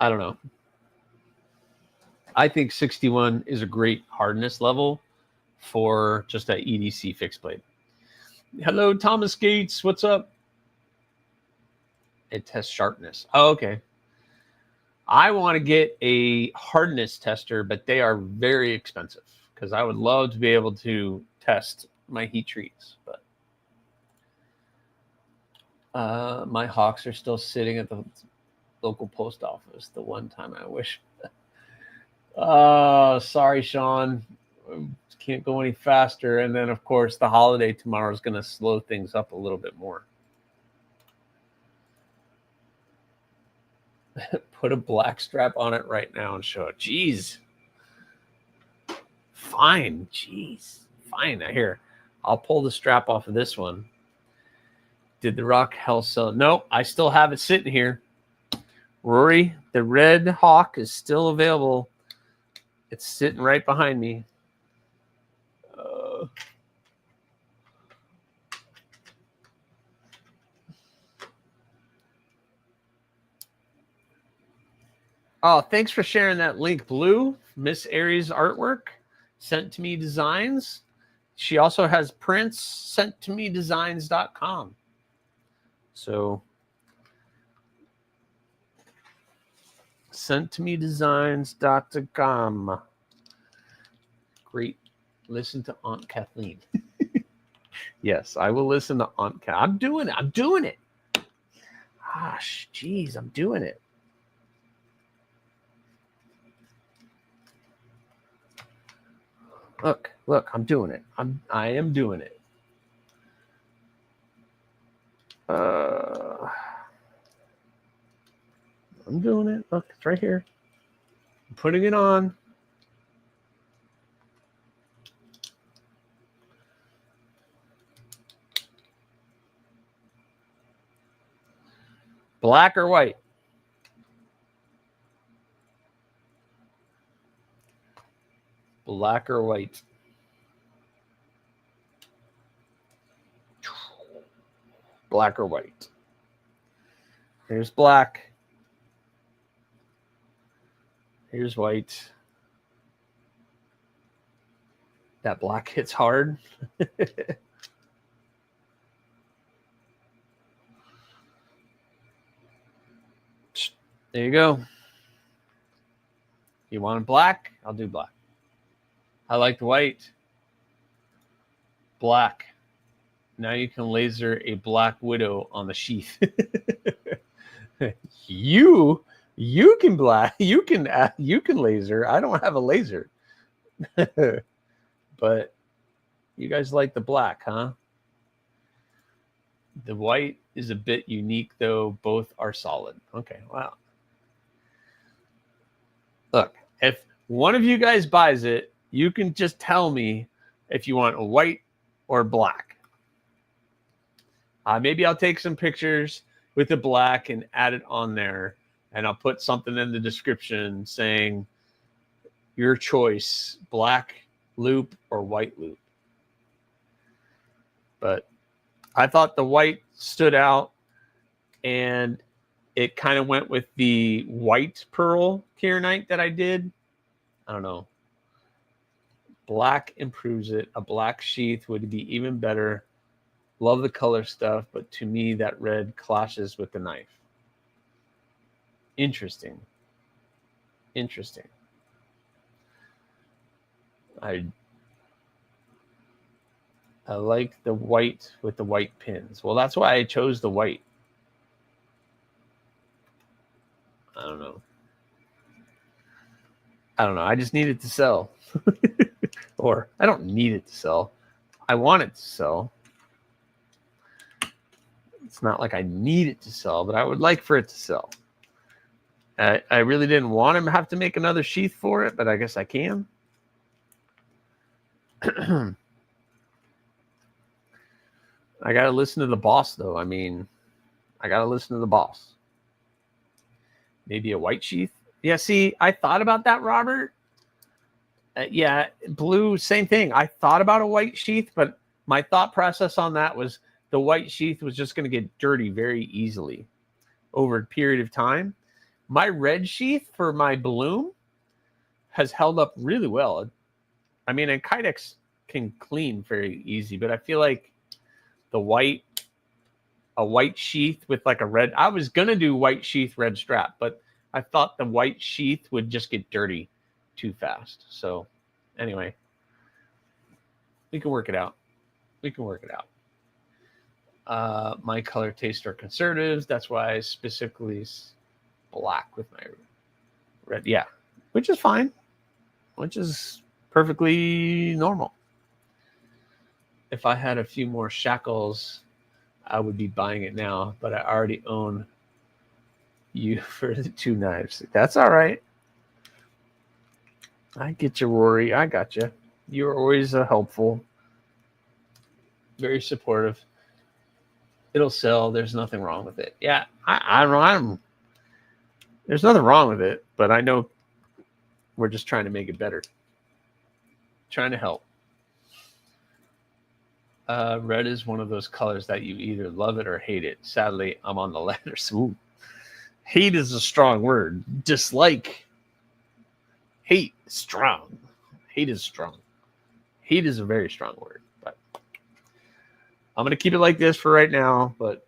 A: I don't know. I think 61 is a great hardness level for just an EDC fixed blade. Hello, Thomas Gates. What's up? It tests sharpness. Oh, okay. I want to get a hardness tester, but they are very expensive because I would love to be able to test my heat treats. But my hawks are still sitting at the local post office. The one time I wish. Sorry, Sean. Can't go any faster. And then, of course, the holiday tomorrow is going to slow things up a little bit more. Put a black strap on it right now and show it. Jeez. Fine. Jeez. Fine. Here, I'll pull the strap off of this one. Did the Rock Hell sell? No, I still have it sitting here. Rory, the Red Hawk is still available. It's sitting right behind me. Oh, thanks for sharing that link, Blue. Miss Aries artwork sent to me designs. She also has prints sent to me designs.com. So sent to me designs.com. Great. Listen to Aunt Kathleen. Yes, I will listen to Aunt Kathleen. I'm doing it. Gosh, geez, I'm doing it. Look, I'm doing it. I am doing it. I'm doing it. Look, it's right here. I'm putting it on. Black or white? Black or white? Black or white? Here's black. Here's white. That black hits hard. There you go. You want black? I'll do black. I like the white. Black. Now you can laser a Black Widow on the sheath. You can black. You can laser. I don't have a laser. But you guys like the black, huh? The white is a bit unique, though. Both are solid. Okay, wow. Look, if one of you guys buys it, you can just tell me if you want a white or black. Maybe I'll take some pictures with the black and add it on there. And I'll put something in the description saying your choice, black loop or white loop. But I thought the white stood out, and it kind of went with the white pearl Kieranite that I did. I don't know. Black improves it. A black sheath would be even better. Love the color stuff, but to me, that red clashes with the knife. Interesting. Interesting. I like the white with the white pins. Well, that's why I chose the white. I don't know. I just need it to sell. Or I don't need it to sell. I want it to sell. It's not like I need it to sell, but I would like for it to sell. I really didn't want him to have to make another sheath for it, but I guess I can. I got to listen to the boss, though. I mean, I got to listen to the boss. Maybe a white sheath. Yeah, see, I thought about that, Robert. Yeah, blue, same thing. I thought about a white sheath, but my thought process on that was the white sheath was just going to get dirty very easily over a period of time. My red sheath for my bloom has held up really well. I mean, and Kydex can clean very easy, but I feel like a white sheath with like a red, I was going to do white sheath, red strap, but I thought the white sheath would just get dirty too fast. So anyway, we can work it out. My color tastes are conservatives. That's why I specifically black with my red. Yeah, which is fine, which is perfectly normal. If I had a few more shackles, I would be buying it now, but I already own you for the 2 knives. That's all right. I get you, Rory. I got you. You're always helpful, very supportive. It'll sell. There's nothing wrong with it. Yeah, I'm. There's nothing wrong with it, but I know we're just trying to make it better. Trying to help. Red is one of those colors that you either love it or hate it. Sadly, I'm on the latter. Ooh. Hate is a strong word. Dislike. Hate is strong. Hate is strong. Hate is a very strong word. But I'm going to keep it like this for right now, but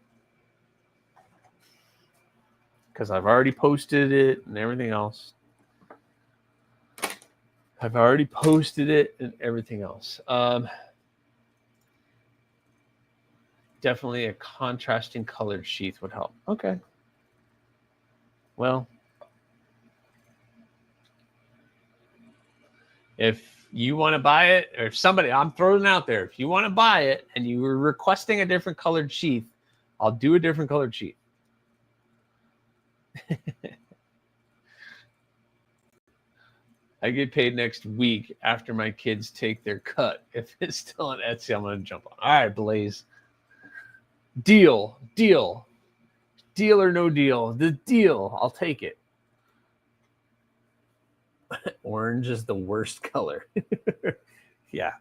A: because I've already posted it and everything else. Definitely a contrasting colored sheath would help. Okay. Well, if you want to buy it, or if somebody, I'm throwing it out there, if you want to buy it and you were requesting a different colored sheath, I'll do a different colored sheath. I get paid next week after my kids take their cut. If it's still on Etsy, I'm going to jump on. All right, Blaze. Deal or no deal. The deal. I'll take it. Orange is the worst color. Yeah.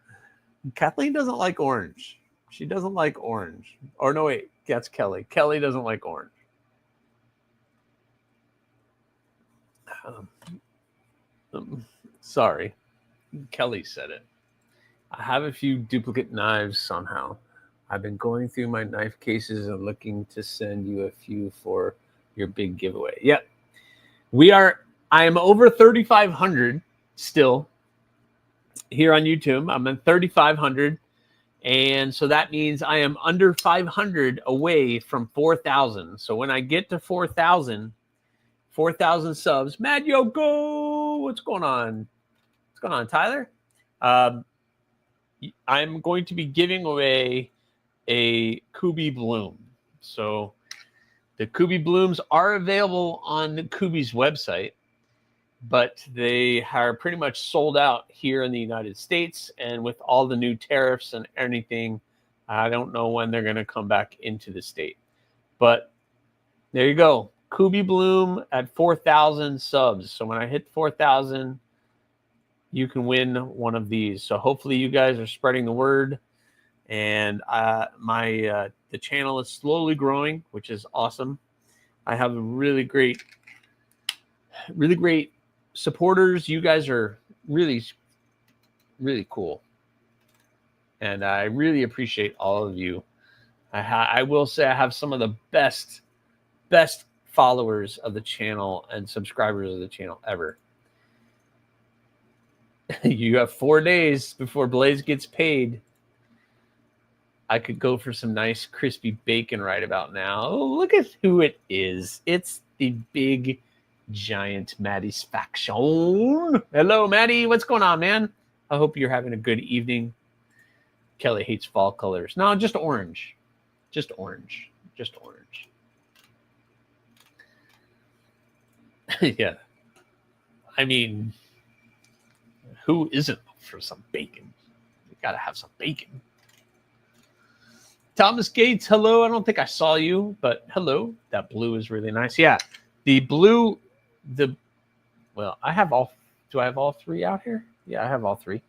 A: Kathleen doesn't like orange. She doesn't like orange. Or no, wait. That's Kelly. Kelly doesn't like orange. Sorry. Kelly said it. I have a few duplicate knives somehow. I've been going through my knife cases and looking to send you a few for your big giveaway. Yep. I am over 3,500 still here on YouTube. I'm at 3,500. And so that means I am under 500 away from 4,000. So when I get to 4,000 subs, Mad Yoko, what's going on? What's going on, Tyler? I'm going to be giving away a Kubi Bloom. So the Kubi Blooms are available on the Kubi's website, but they are pretty much sold out here in the United States. And with all the new tariffs and anything, I don't know when they're going to come back into the state. But there you go. Kubi Bloom at 4,000 subs. So when I hit 4,000, you can win one of these. So hopefully you guys are spreading the word. And the channel is slowly growing, which is awesome. I have really great supporters. You guys are really, really cool. And I really appreciate all of you. I will say I have some of the best followers of the channel and subscribers of the channel ever. You have 4 days before Blaze gets paid. I could go for some nice crispy bacon right about now. Oh, look at who it is. It's the big, giant Maddie's faction. Hello, Maddie. What's going on, man? I hope you're having a good evening. Kelly hates fall colors. No, just orange. Just orange. Just orange. Yeah. I mean, who isn't for some bacon? You got to have some bacon. Thomas Gates, hello. I don't think I saw you, but hello. That blue is really nice. Yeah, the blue, well, I have all. Do I have all three out here? Yeah, I have all three.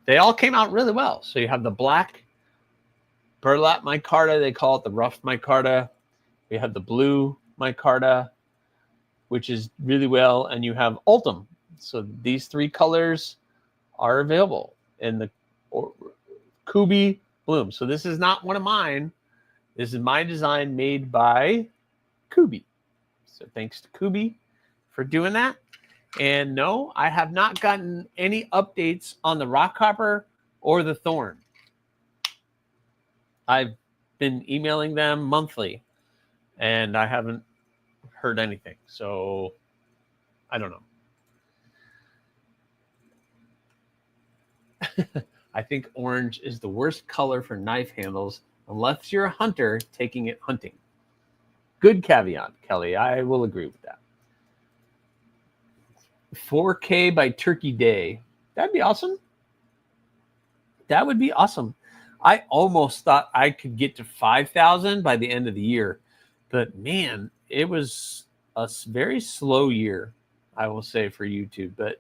A: They all came out really well. So you have the black burlap micarta. They call it the rough micarta. We have the blue micarta, which is really well, and you have Ultim. So these three colors are available in the Kubi Bloom. So this is not one of mine. This is my design made by Kubi. So thanks to Kubi for doing that. And no, I have not gotten any updates on the Rockhopper or the Thorn. I've been emailing them monthly, and I haven't heard anything. So I don't know. I think orange is the worst color for knife handles unless you're a hunter taking it hunting. Good caveat, Kelly. I will agree with that. 4K by Turkey Day. That'd be awesome. That would be awesome. I almost thought I could get to 5,000 by the end of the year. But man, it was a very slow year, I will say, for YouTube. But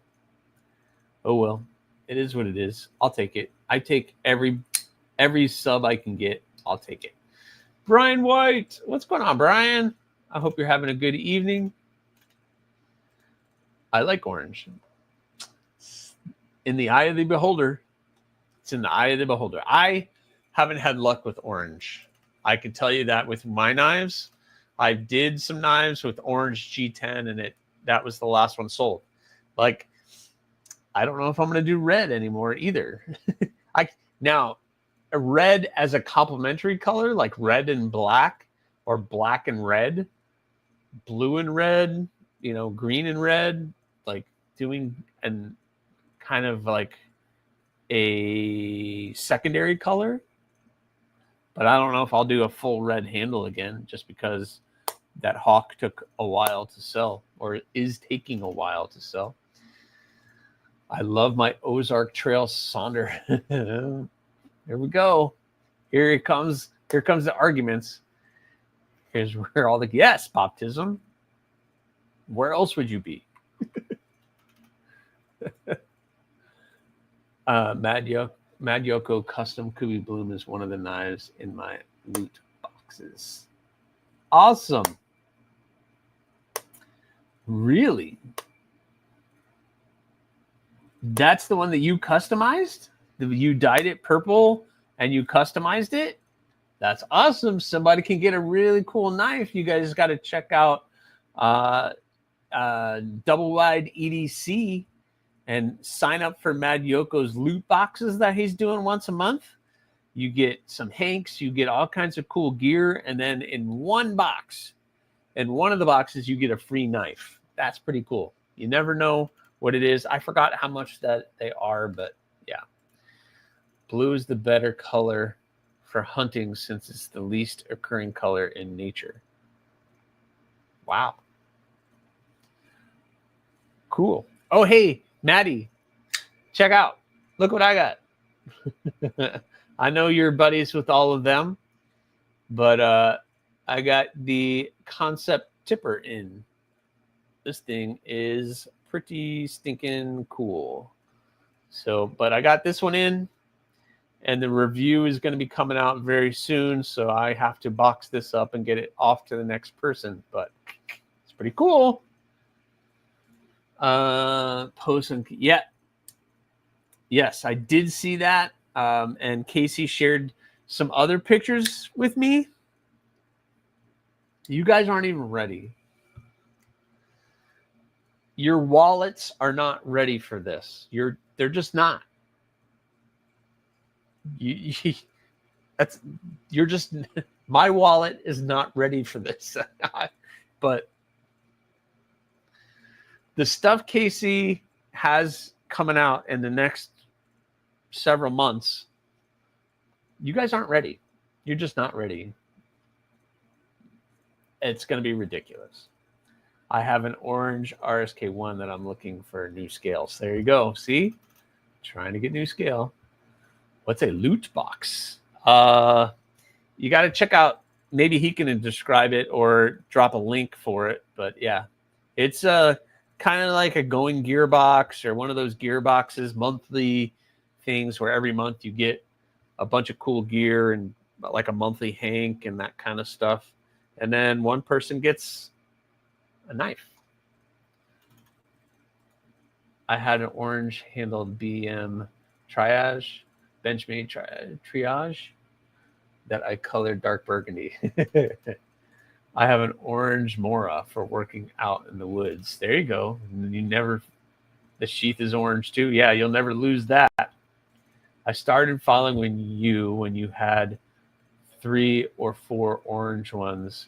A: oh well, it is what it is. I'll take it. I take every sub I can get. I'll take it. Brian White, what's going on, Brian? I hope you're having a good evening. I like orange. In the eye of the beholder. It's in the eye of the beholder. I haven't had luck with orange. I can tell you that with my knives. I did some knives with orange G10, and that was the last one sold. Like, I don't know if I'm going to do red anymore either. Now, a red as a complementary color, like red and black, or black and red, blue and red, green and red, like doing and kind of like a secondary color. But I don't know if I'll do a full red handle again, just because that hawk took a while to sell, or is taking a while to sell. I love my Ozark Trail Sonder. Here we go. Here it comes. Here comes the arguments. Here's where all the yes, baptism. Where else would you be? Mad Yoko Custom Kubi Bloom is one of the knives in my loot boxes. Awesome. Really? That's the one that you customized? You dyed it purple and you customized it? That's awesome. Somebody can get a really cool knife. You guys got to check out Double Wide EDC and sign up for Mad Yoko's loot boxes that he's doing once a month. You get some hanks, you get all kinds of cool gear, and then in one box, in one of the boxes, you get a free knife. That's pretty cool. You never know what it is. I forgot how much that they are, but yeah. Blue is the better color for hunting since it's the least occurring color in nature. Wow. Cool. Oh, hey, Maddie, check out. Look what I got. I know you're buddies with all of them, but I got the Concept Tipper in. This thing is pretty stinking cool. So, but I got this one in, and the review is going to be coming out very soon, so I have to box this up and get it off to the next person, but it's pretty cool. Post and yeah. Yes, I did see that. And Casey shared some other pictures with me. You guys aren't even ready. Your wallets are not ready for this. They're just not. My wallet is not ready for this. But the stuff Casey has coming out in the next several months, you guys aren't ready. You're just not ready. It's going to be ridiculous. I have an orange RSK1 that I'm looking for new scales. There you go. See? Trying to get new scale. What's a loot box? you got to check out. Maybe he can describe it or drop a link for it. But yeah, it's kind of like a going gearbox or one of those gearboxes monthly things where every month you get a bunch of cool gear and like a monthly Hank and that kind of stuff. And then one person gets a knife. I had an orange handled BM triage, Benchmade triage that I colored dark burgundy. I have an orange Mora for working out in the woods. There you go. The sheath is orange too. Yeah, you'll never lose that. I started following when you had 3 or 4 orange ones.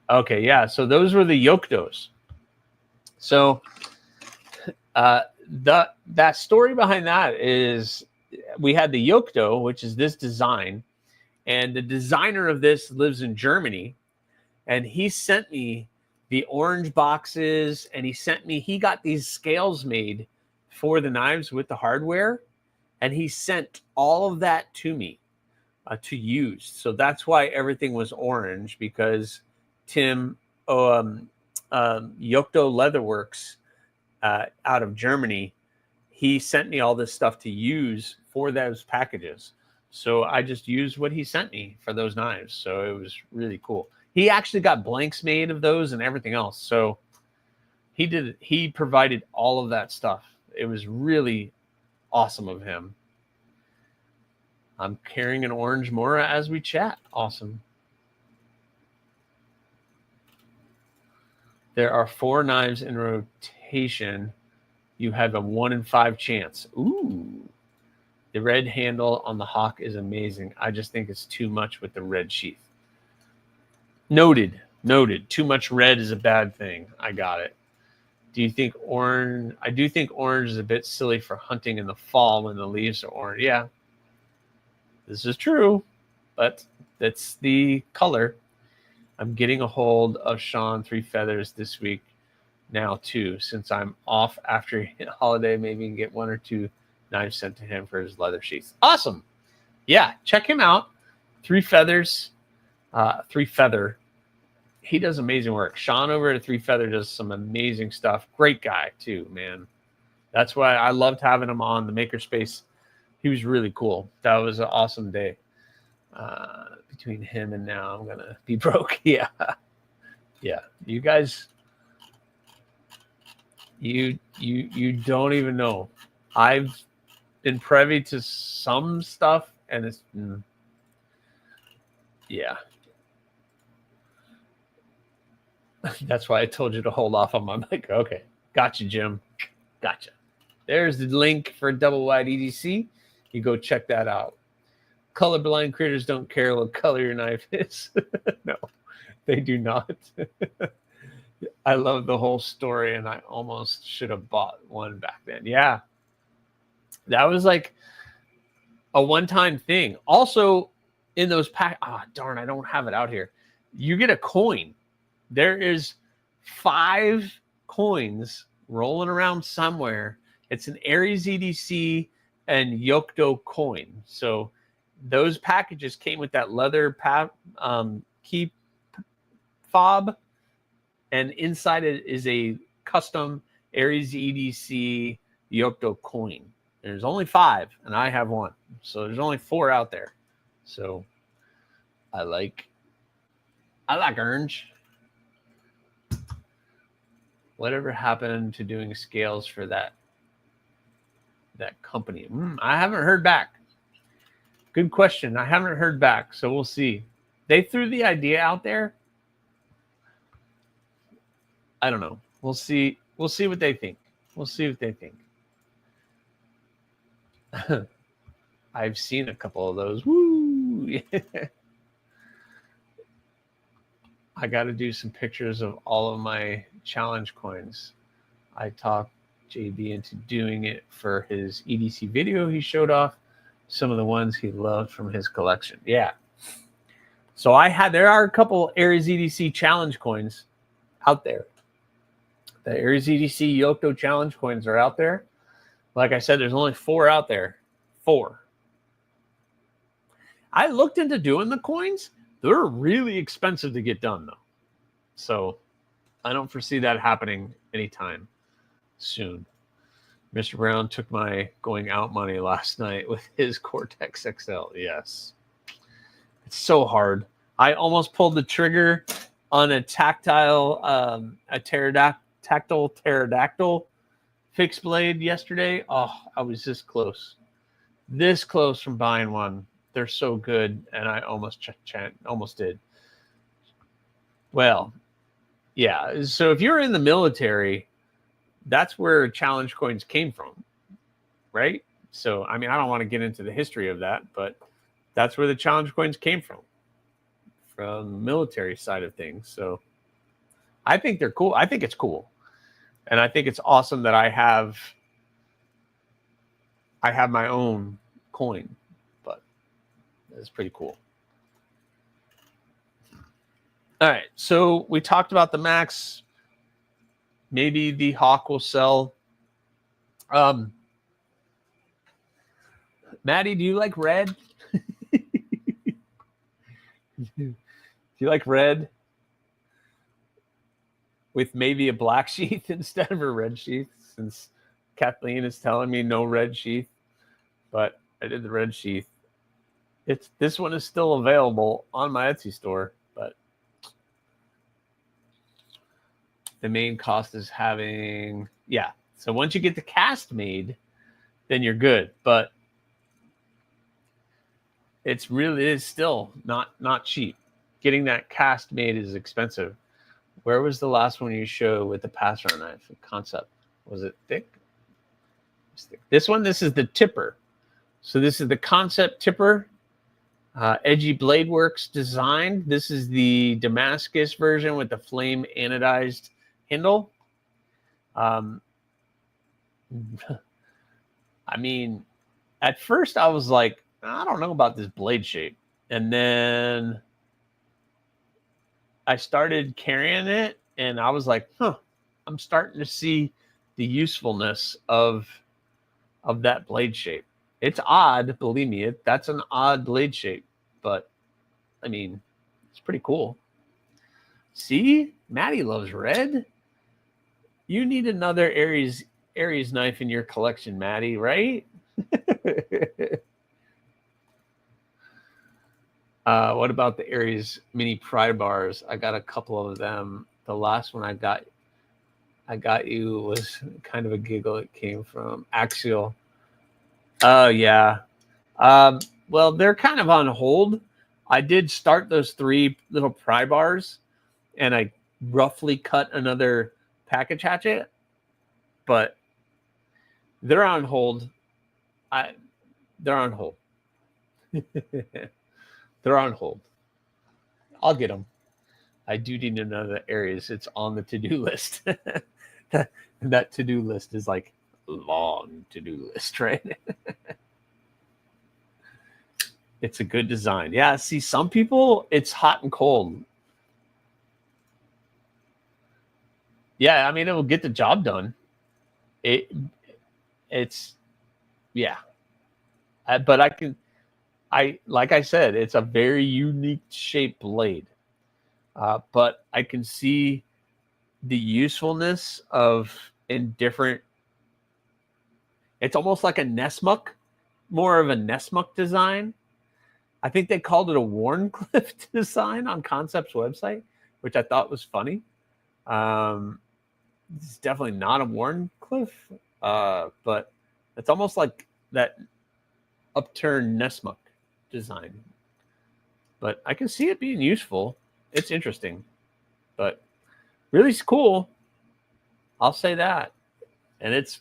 A: Okay, yeah. So those were the Yoktos. So that story behind that is we had the Yokto, which is this design, and the designer of this lives in Germany, and he sent me the orange boxes, and he got these scales made for the knives with the hardware, and he sent all of that to me to use. So that's why everything was orange, because Tim Yokto Leatherworks out of Germany, he sent me all this stuff to use for those packages. So I just used what he sent me for those knives. So it was really cool. He actually got blanks made of those and everything else. So he provided all of that stuff. It was really awesome of him. I'm carrying an orange Mora as we chat. Awesome. There are 4 knives in rotation. You have a 1 in 5 chance. Ooh. The red handle on the Hawk is amazing. I just think it's too much with the red sheath. Noted. Too much red is a bad thing. I got it. Do you think orange? I do think orange is a bit silly for hunting in the fall when the leaves are orange. Yeah, this is true, but that's the color. I'm getting a hold of Sean 3 Feathers this week now too, since I'm off after holiday. Maybe get 1 or 2 knives sent to him for his leather sheaths. Awesome. Yeah, check him out. 3 Feathers, 3 Feather. He does amazing work. Sean over at 3 Feather does some amazing stuff. Great guy too, man. That's why I loved having him on the Makerspace. He was really cool. That was an awesome day. Between him and now, I'm gonna be broke. Yeah. You guys, you don't even know. I've been privy to some stuff, and it's yeah. That's why I told you to hold off on my mic. Okay, gotcha, Jim. Gotcha. There's the link for Double Wide EDC. You go check that out. Colorblind critters don't care what color your knife is. No, they do not. I love the whole story, and I almost should have bought one back then. Yeah, that was like a one-time thing. Also, in those pack, darn, I don't have it out here. You get a coin. There is 5 coins rolling around somewhere. It's an AriesEDC and Yokto coin. So those packages came with that leather key fob, and inside it is a custom AriesEDC Yokto coin. There's only 5, and I have 1. So there's only 4 out there. So I like orange. Whatever happened to doing scales for that company? I haven't heard back. Good question. I haven't heard back, so we'll see. They threw the idea out there. I don't know. We'll see. We'll see what they think. I've seen a couple of those. Woo! Yeah. I got to do some pictures of all of my challenge coins. I talked JB into doing it for his EDC video. He showed off some of the ones he loved from his collection. Yeah. So there are a couple AriesEDC challenge coins out there. The AriesEDC Yokto challenge coins are out there. Like I said, there's only 4 out there. 4. I looked into doing the coins, They're really expensive to get done, though. So I don't foresee that happening anytime soon. Mr. Brown took my going out money last night with his Cortex XL. Yes. It's so hard. I almost pulled the trigger on a tactile pterodactyl fixed blade yesterday. Oh, I was this close from buying one. They're so good, and I almost did. Well, yeah. So if you're in the military, that's where challenge coins came from, right? So I mean, I don't want to get into the history of that, but that's where the challenge coins came from the military side of things. So I think they're cool. I think it's cool. And I think it's awesome that I have my own coin, but it's pretty cool. All right. So we talked about the Max. Maybe the Hawk will sell. Maddie, do you like red? Do you like red with maybe a black sheath instead of a red sheath? Since Kathleen is telling me no red sheath, but I did the red sheath. This one is still available on my Etsy store, but the main cost is having, yeah. So once you get the cast made, then you're good. But it is still not cheap. Getting that cast made is expensive. Where was the last one you showed with the pass-around knife concept? Was it thick? This one, this is the tipper. So this is the concept tipper. Edgy Blade Works design. This is the Damascus version with the flame anodized handle. I mean, at first I was like, I don't know about this blade shape. And then I started carrying it and I was like, I'm starting to see the usefulness of that blade shape. It's odd, believe me, that's an odd blade shape, but I mean, it's pretty cool. See, Maddie loves red. You need another Aries knife in your collection, Maddie, right? What about the Aries mini pry bars? I got a couple of them. The last one I got you was kind of a giggle. It came from Axial. Oh, yeah. Well, they're kind of on hold. I did start those 3 little pry bars, and I roughly cut another package hatchet, but they're on hold. They're on hold. They're on hold. I'll get them. I do need another Aries. It's on the to-do list. that to-do list is like long to-do list, right? It's a good design. Yeah, see, some people, it's hot and cold. Yeah, I mean, it will get the job done. It's, yeah. But like I said, it's a very unique shaped blade. But I can see the usefulness of in different. It's almost like a Nessmuck, more of a Nessmuck design. I think they called it a Warncliffe design on Concept's website, which I thought was funny. It's definitely not a Warncliffe, but it's almost like that upturned Nessmuck design. But I can see it being useful. It's interesting, but really cool. I'll say that. And it's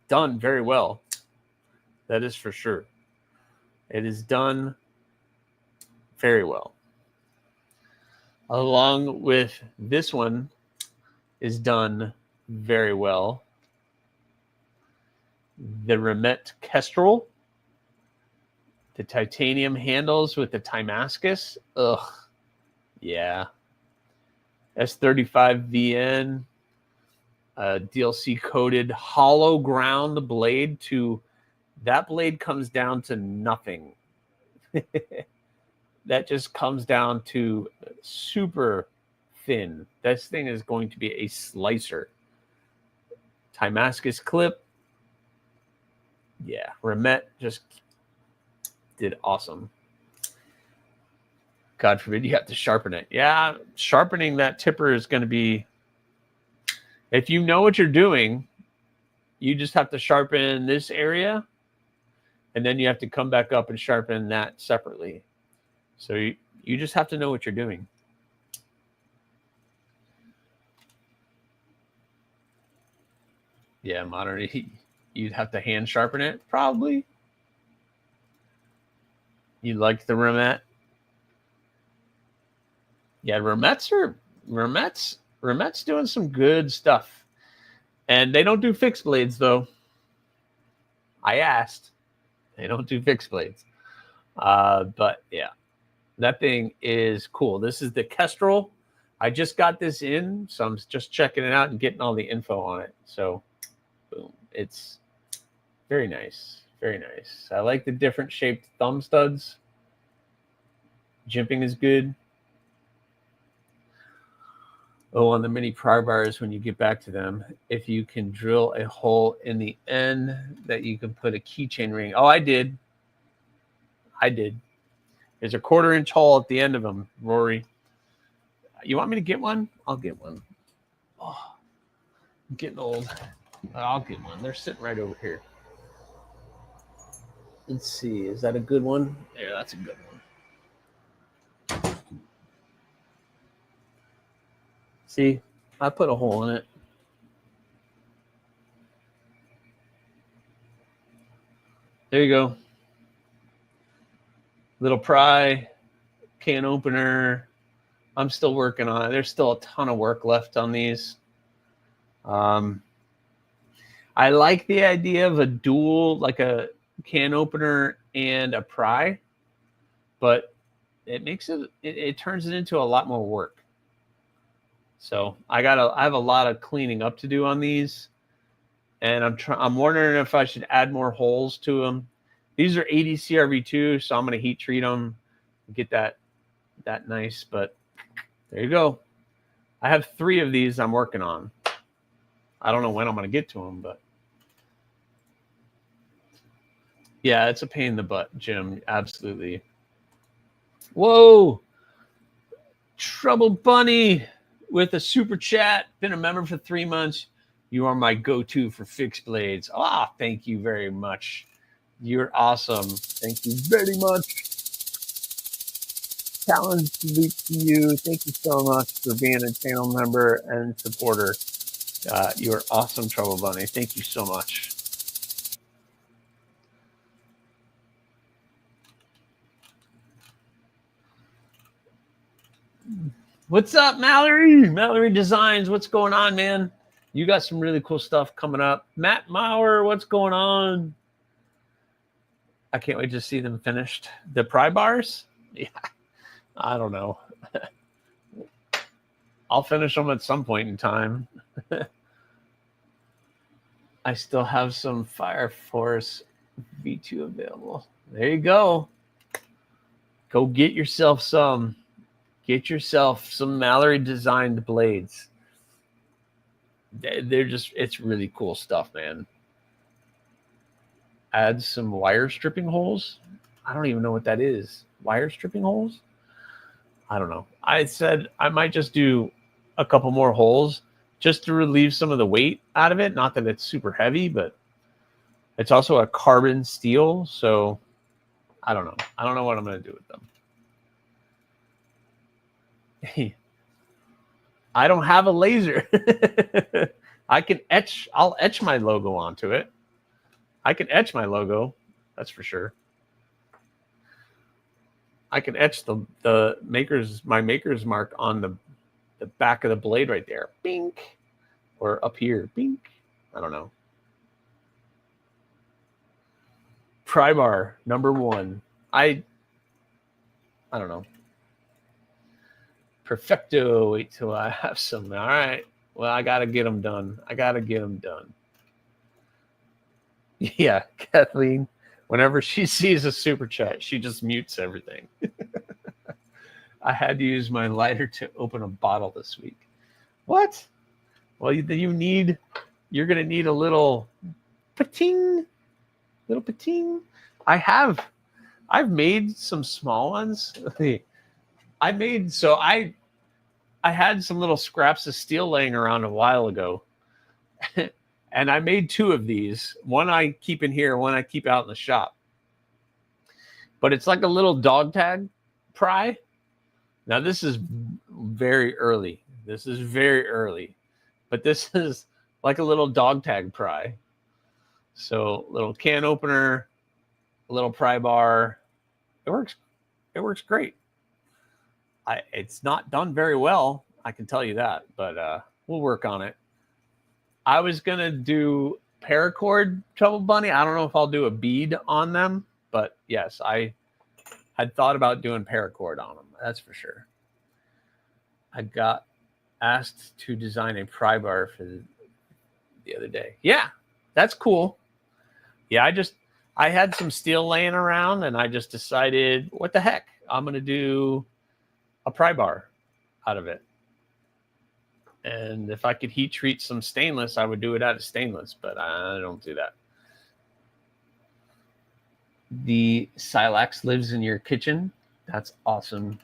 A: done very well. That is for sure. It is done very well. Along with this one is done very well. The Remet Kestrel, the titanium handles with the Damascus. Ugh. Yeah. S35VN, DLC coated hollow ground blade that blade comes down to nothing. that just comes down to super thin. This thing is going to be a slicer. Damascus clip. Yeah, Remet just did awesome. God forbid you have to sharpen it. Yeah, sharpening that tipper is going to be, if you know what you're doing, you just have to sharpen this area, and then you have to come back up and sharpen that separately. So you just have to know what you're doing. Yeah, modern, you'd have to hand sharpen it, probably. You like the Remet? Yeah, Remet's doing some good stuff. And they don't do fixed blades, though. I asked. They don't do fixed blades. But yeah, that thing is cool. This is the Kestrel. I just got this in, so I'm just checking it out and getting all the info on it. So, boom. It's very nice. Very nice. I like the different shaped thumb studs. Jimping is good. Oh, on the mini pry bars, when you get back to them, if you can drill a hole in the end that you can put a keychain ring. Oh, I did. There's a 1/4 inch hole at the end of them, Rory. You want me to get one? I'll get one. Oh, I'm getting old. I'll get one. They're sitting right over here. Let's see. Is that a good one? Yeah, that's a good one. See, I put a hole in it. There you go. Little pry, can opener. I'm still working on it. There's still a ton of work left on these. I like the idea of a dual, like a can opener and a pry, but it makes it turns it into a lot more work. So I have a lot of cleaning up to do on these, and I'm wondering if I should add more holes to them. These are ADC RV2, so I'm going to heat treat them, get that nice. But there you go. I have 3 of these I'm working on. I don't know when I'm going to get to them, but yeah, it's a pain in the butt, Jim. Absolutely. Whoa, Trouble Bunny with a super chat. Been a member for 3 months. You are my go-to for fixed blades. Ah, thank you very much. You're awesome. Thank you very much. Challenge salute to you. Thank you so much for being a channel member and supporter. You're awesome, Trouble Bunny. Thank you so much. What's up, Mallory? Mallory Designs. What's going on, man? You got some really cool stuff coming up. Matt Maurer, what's going on? I can't wait to see them finished. The pry bars? Yeah, I don't know. I'll finish them at some point in time. I still have some Fire Force V2 available. There you go. Go get yourself some. Get yourself some Mallory designed blades. They're just, it's really cool stuff, man. Add some wire stripping holes. I don't even know what that is. Wire stripping holes? I don't know. I said I might just do a couple more holes just to relieve some of the weight out of it. Not that it's super heavy, but it's also a carbon steel. So I don't know. I don't know what I'm going to do with them. I don't have a laser. I can etch. I'll etch my logo onto it. I can etch my logo. That's for sure. I can etch the my maker's mark on the back of the blade right there. Bink. Or up here. Bink. I don't know. Pry bar number 1. I don't know. Perfecto. Wait till I have some. All right. Well, I got to get them done. Yeah, Kathleen. Whenever she sees a super chat, she just mutes everything. I had to use my lighter to open a bottle this week. What? Well, you're going to need a little pating, little pating. I've made some small ones. I had some little scraps of steel laying around a while ago. And I made 2 of these. One I keep in here, one I keep out in the shop. But it's like a little dog tag pry. Now this is very early. But this is like a little dog tag pry. So little can opener, a little pry bar. It works great. It's not done very well, I can tell you that, but we'll work on it. I was gonna do paracord Trouble Bunny. I don't know if I'll do a bead on them, but yes, I had thought about doing paracord on them. That's for sure. I got asked to design a pry bar for the other day. Yeah, that's cool. Yeah, I had some steel laying around, and I just decided, what the heck? I'm gonna do a pry bar out of it. And if I could heat treat some stainless, I would do it out of stainless, but I don't do that. The Silax lives in your kitchen. That's awesome.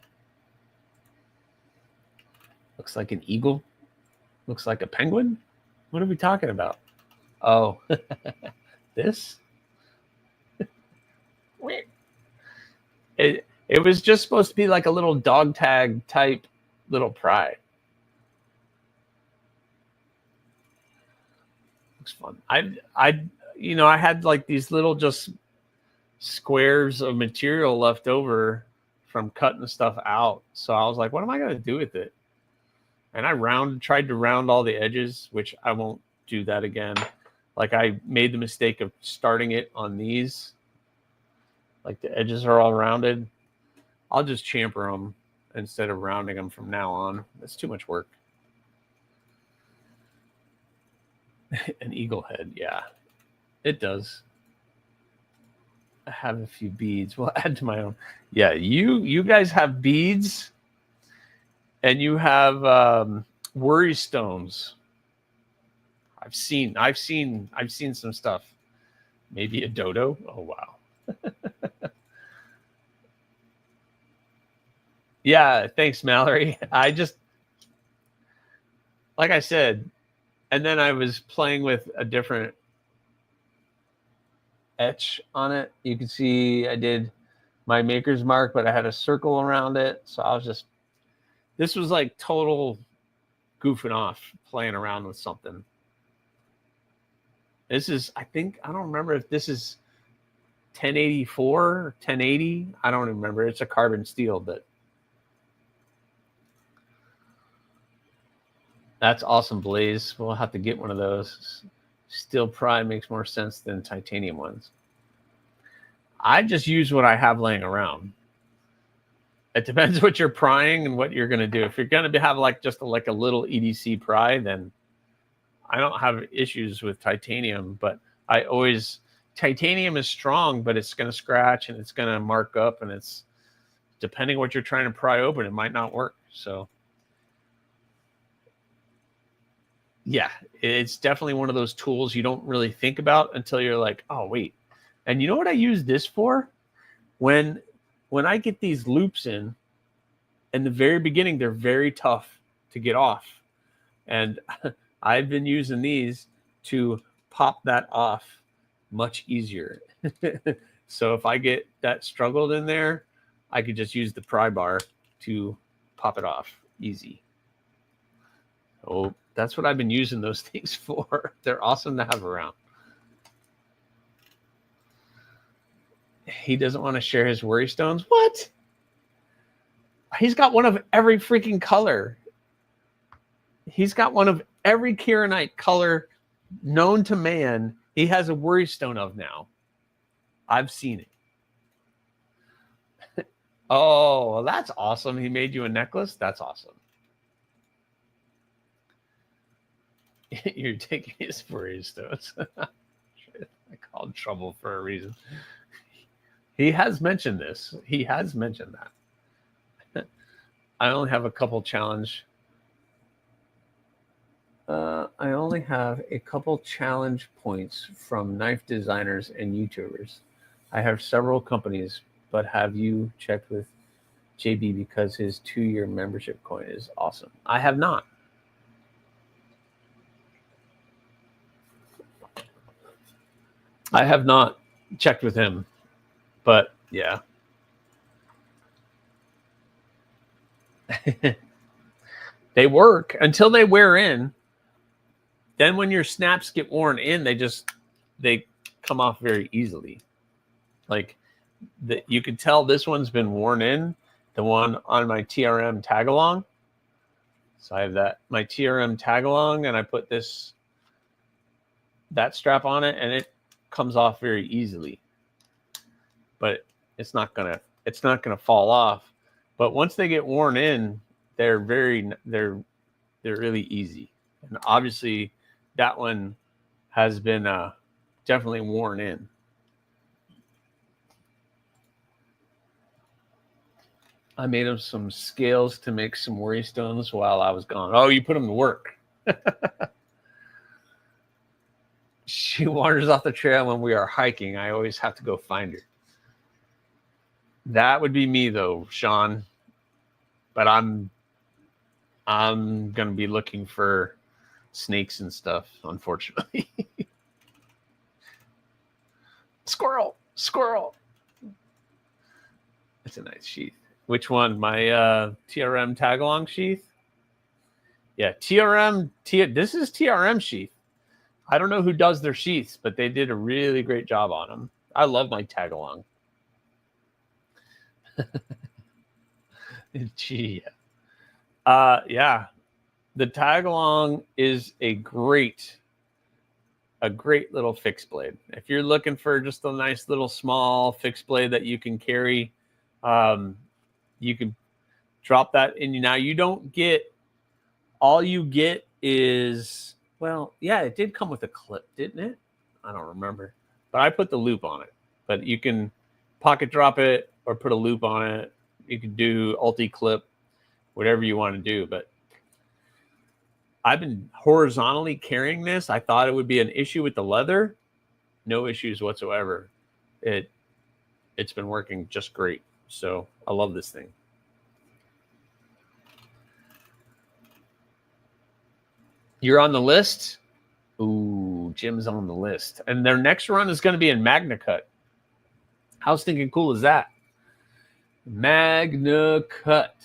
A: Looks like an eagle. Looks like a penguin. What are we talking about? Oh, this? It was just supposed to be like a little dog tag type little pry. Looks fun. I had like these little just squares of material left over from cutting stuff out. So I was like, what am I going to do with it? And I tried to round all the edges, which I won't do that again. Like I made the mistake of starting it on these. Like the edges are all rounded. I'll just chamfer them instead of rounding them from now on. That's too much work. An eagle head, yeah, it does. I have a few beads. We'll add to my own. Yeah, you guys have beads, and you have worry stones. I've seen some stuff. Maybe a dodo. Oh wow. Yeah, thanks, Mallory. Like I said. And then I was playing with a different etch on it. You can see I did my maker's mark, but I had a circle around it. So this was like total goofing off, playing around with something. This is, I don't remember if this is 1084 or 1080. I don't remember. It's a carbon steel, but that's awesome, Blaze. We'll have to get one of those. Steel pry makes more sense than titanium ones. I just use what I have laying around. It depends what you're prying and what you're going to do. If you're going to have like just like a little EDC pry, then I don't have issues with titanium. But titanium is strong, but it's going to scratch and it's going to mark up, and it's depending what you're trying to pry open, it might not work. So. Yeah, it's definitely one of those tools you don't really think about until you're like, oh, wait. And you know what I use this for? When I get these loops in the very beginning, they're very tough to get off. And I've been using these to pop that off much easier. So if I get that struggled in there, I could just use the pry bar to pop it off easy. Oh, that's what I've been using those things for. They're awesome to have around. He doesn't want to share his worry stones. What? He's got one of every freaking color. He's got one of every kieranite color known to man. He has a worry stone of now. I've seen it. Oh, well, that's awesome. He made you a necklace. That's awesome. You're taking his worry stones. I called trouble for a reason. He has mentioned this. He has mentioned that. I only have a couple challenge. I only have a couple challenge points from knife designers and YouTubers. I have several companies, but have you checked with JB because his 2-year membership coin is awesome? I have not. I have not checked with him, but yeah. They work until they wear in. Then when your snaps get worn in, they come off very easily. Like you could tell this one's been worn in, the one on my TRM tag along. So I have my TRM tag along, and I put that strap on it, and it comes off very easily. But it's not gonna fall off. But once they get worn in, they're really easy. And obviously that one has been definitely worn in. I made him some scales to make some worry stones while I was gone. Oh, you put them to work. She wanders off the trail when we are hiking. I always have to go find her. That would be me though, Sean. But I'm gonna be looking for snakes and stuff, unfortunately. Squirrel. It's a nice sheath. Which one? My TRM tag-along sheath? Yeah, this is TRM sheath. I don't know who does their sheaths, but they did a really great job on them. I love my tag-along. Gee. Yeah. The tag-along is a great little fixed blade. If you're looking for just a nice little small fixed blade that you can carry, you can drop that in. Now you don't get, all you get is, well, yeah, it did come with a clip, didn't it? I don't remember, but I put the loop on it. But you can pocket drop it or put a loop on it. You can do ulti-clip, whatever you want to do. But I've been horizontally carrying this. I thought it would be an issue with the leather. No issues whatsoever. It's been working just great. So I love this thing. You're on the list? Ooh, Jim's on the list. And their next run is going to be in Magna Cut. How stinking cool is that? Magna Cut.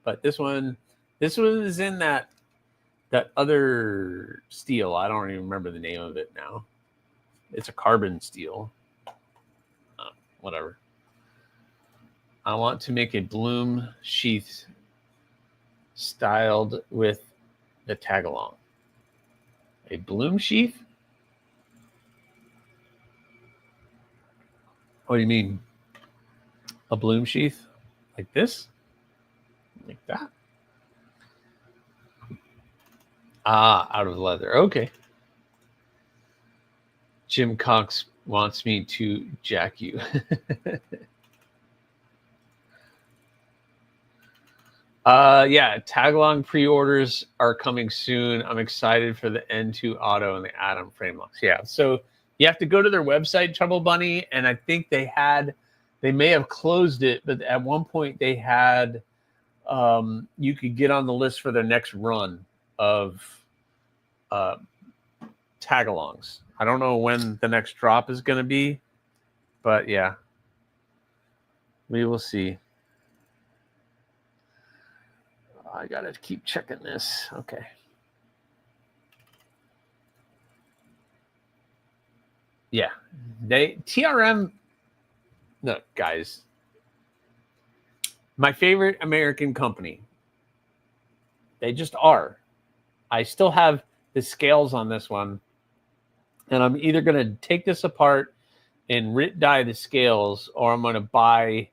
A: But this one is in that other steel. I don't even remember the name of it now. It's a carbon steel. Whatever. I want to make a bloom sheath styled with the tag along. A bloom sheath? What do you mean? A bloom sheath? Like this? Like that? Out of leather. Okay. Jim Cox wants me to jack you. Yeah, tag-along pre-orders are coming soon. I'm excited for the N2 Auto and the Atom frame locks. Yeah, so you have to go to their website, Trouble Bunny, and I think they may have closed it, but at one point they had, you could get on the list for their next run of tag-alongs. I don't know when the next drop is going to be, but yeah, we will see. I got to keep checking this. Okay. Yeah. TRM. No, guys. My favorite American company. They just are. I still have the scales on this one. And I'm either going to take this apart and dye the scales, or I'm going to buy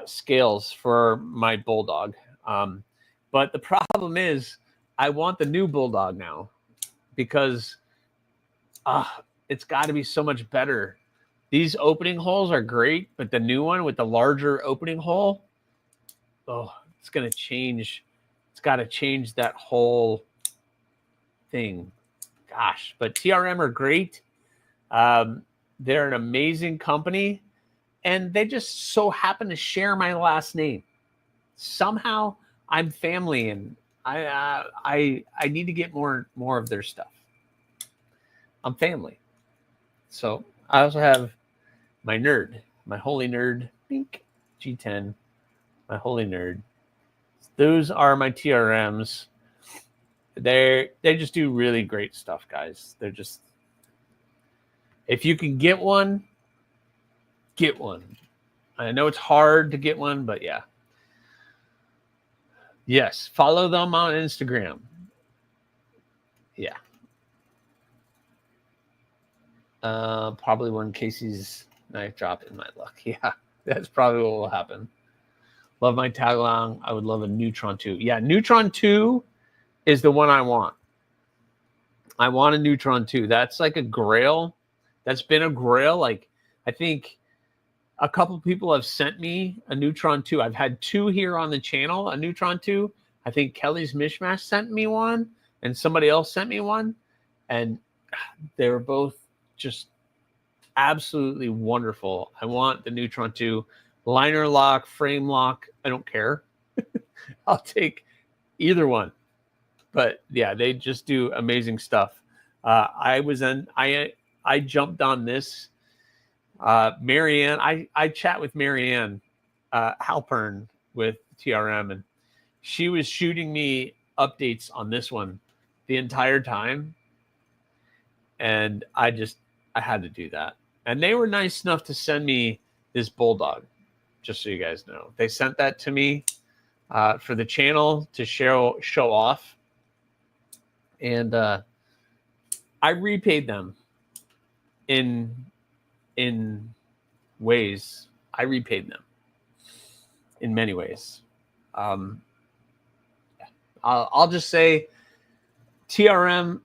A: scales for my Bulldog. But the problem is I want the new Bulldog now because it's got to be so much better. These opening holes are great, but the new one with the larger opening hole, it's going to change. It's got to change that whole thing. Gosh, but TRM are great. They're an amazing company, and they just so happen to share my last name. Somehow I'm family, and I need to get more of their stuff. I'm family. So I also have my nerd, my holy nerd, Bink, G10, my holy nerd. Those are my TRMs. They just do really great stuff, guys. They're just, if you can get one, get one. I know it's hard to get one, but yeah. Yes, follow them on Instagram. Yeah. Probably when Casey's knife drop in my luck. Yeah, that's probably what will happen. Love my tag-along. I would love a Neutron 2. Yeah, Neutron 2 is the one I want. I want a Neutron 2. That's like a grail. That's been a grail. Like, I think a couple people have sent me a Neutron 2. I've had 2 here on the channel, a Neutron 2. I think Kelly's Mishmash sent me one, and somebody else sent me one. And they were both just absolutely wonderful. I want the Neutron 2. Liner lock, frame lock, I don't care. I'll take either one. But yeah, they just do amazing stuff. I jumped on this. Marianne, I chat with Marianne Halpern with TRM, and she was shooting me updates on this one the entire time. And I had to do that. And they were nice enough to send me this Bulldog, just so you guys know. They sent that to me for the channel to show off. And I repaid them in ways. I repaid them in many ways. I'll just say TRM,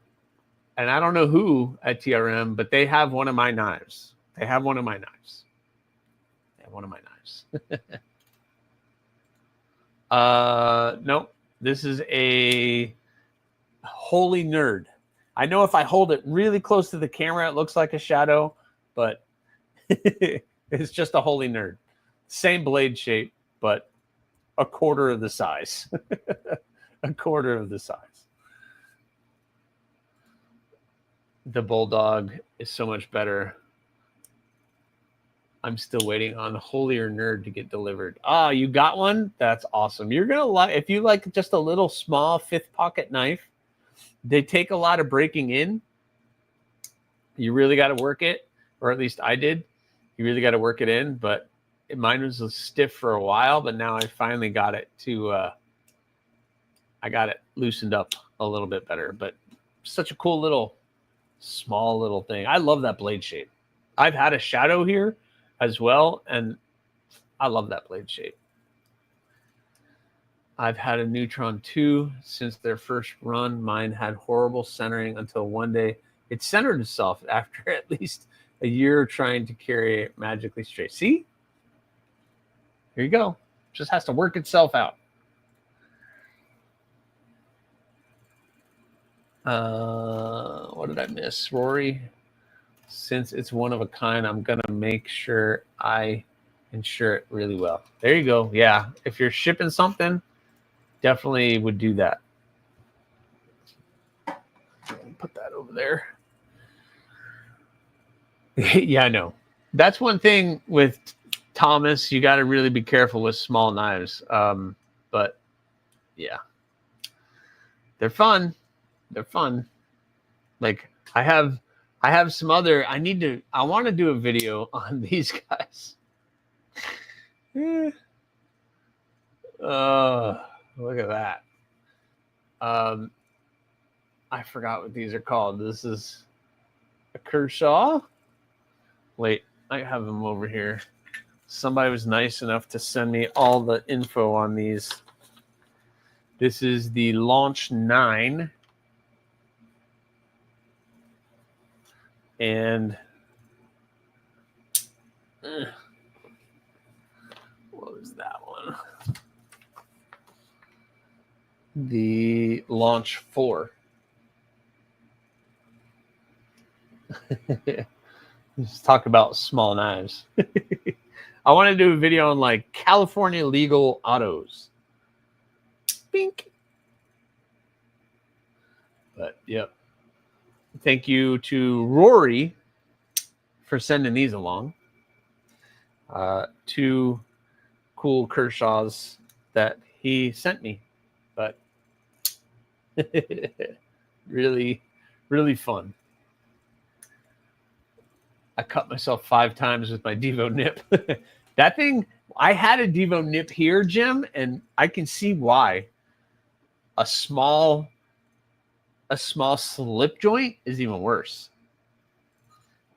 A: and I don't know who at TRM, but they have one of my knives. Nope. This is a holy nerd. I know if I hold it really close to the camera, it looks like a shadow, but it's just a holy nerd. Same blade shape, but a quarter of the size. A quarter of the size. The Bulldog is so much better. I'm still waiting on Holier Nerd to get delivered. Ah, you got one? That's awesome. You're gonna like, if you like just a little small 5th pocket knife. They take a lot of breaking in. You really got to work it, or at least I did. You really got to work it in, but mine was stiff for a while, but now I finally got it to, I got it loosened up a little bit better, but such a cool little, small little thing. I love that blade shape. I've had a shadow here as well, and I love that blade shape. I've had a Neutron 2 since their first run. Mine had horrible centering until one day it centered itself after at least a year trying to carry it magically straight. See? Here you go. Just has to work itself out. What did I miss? Rory, since it's one of a kind, I'm going to make sure I insure it really well. There you go. Yeah. If you're shipping something, definitely would do that. Put that over there. Yeah, I know. That's one thing with Thomas. You got to really be careful with small knives. But yeah, they're fun. They're fun. Like I have some other. I want to do a video on these guys. Look at that. I forgot what these are called. This is a Kershaw. Wait, I have them over here. Somebody was nice enough to send me all the info on these. This is the Launch 9. And what was that one? the Launch 4. Let's talk about small knives. I want to do a video on like California legal autos. Bink. But yep. Thank you to Rory for sending these along. 2 cool Kershaws that he sent me. But really, really fun. I cut myself 5 times with my Devo nip. That thing, I had a Devo nip here, Jim, and I can see why. A small slip joint is even worse.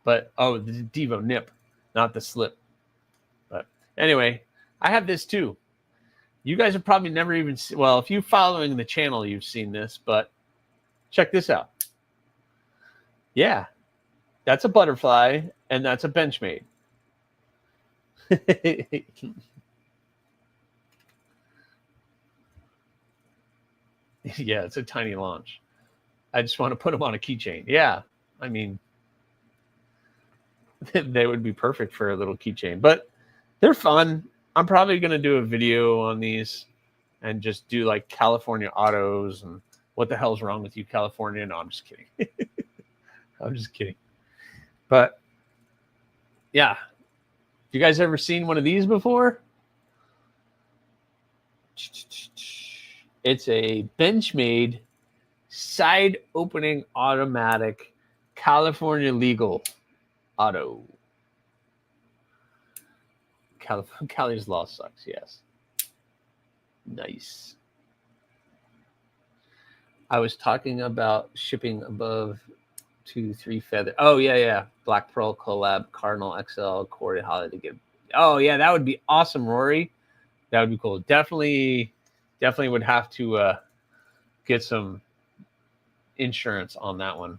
A: But oh, the Devo nip, not the slip. But anyway, I have this too. You guys have probably never even seen, well, if you're following the channel, you've seen this, but check this out. Yeah, that's a butterfly, and that's a Benchmade. Yeah, it's a tiny launch. I just want to put them on a keychain. Yeah, I mean, they would be perfect for a little keychain, but they're fun. I'm probably going to do a video on these and just do like California autos and what the hell's wrong with you, California? No, I'm just kidding. I'm just kidding. But yeah, you guys ever seen one of these before? It's a Benchmade side opening automatic California legal auto. Cali's law sucks, yes. Nice. I was talking about shipping above 2-3 feather. Oh, yeah. Black Pearl collab, Cardinal XL, Corey Holiday. Oh, yeah, that would be awesome, Rory. That would be cool. Definitely would have to get some insurance on that one.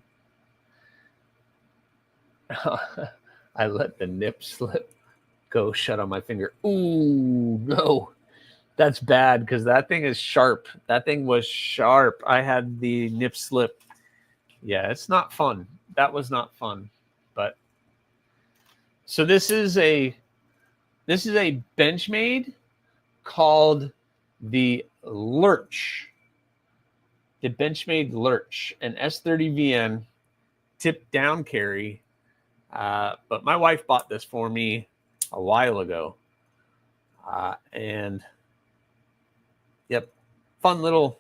A: I let the nip slip go shut on my finger. Ooh, no. That's bad because that thing is sharp. That thing was sharp. I had the nip slip. Yeah, it's not fun. That was not fun. But so this is a Benchmade called the Lurch. The Benchmade Lurch, an S30VN tip down carry. But my wife bought this for me a while ago. And yep, fun little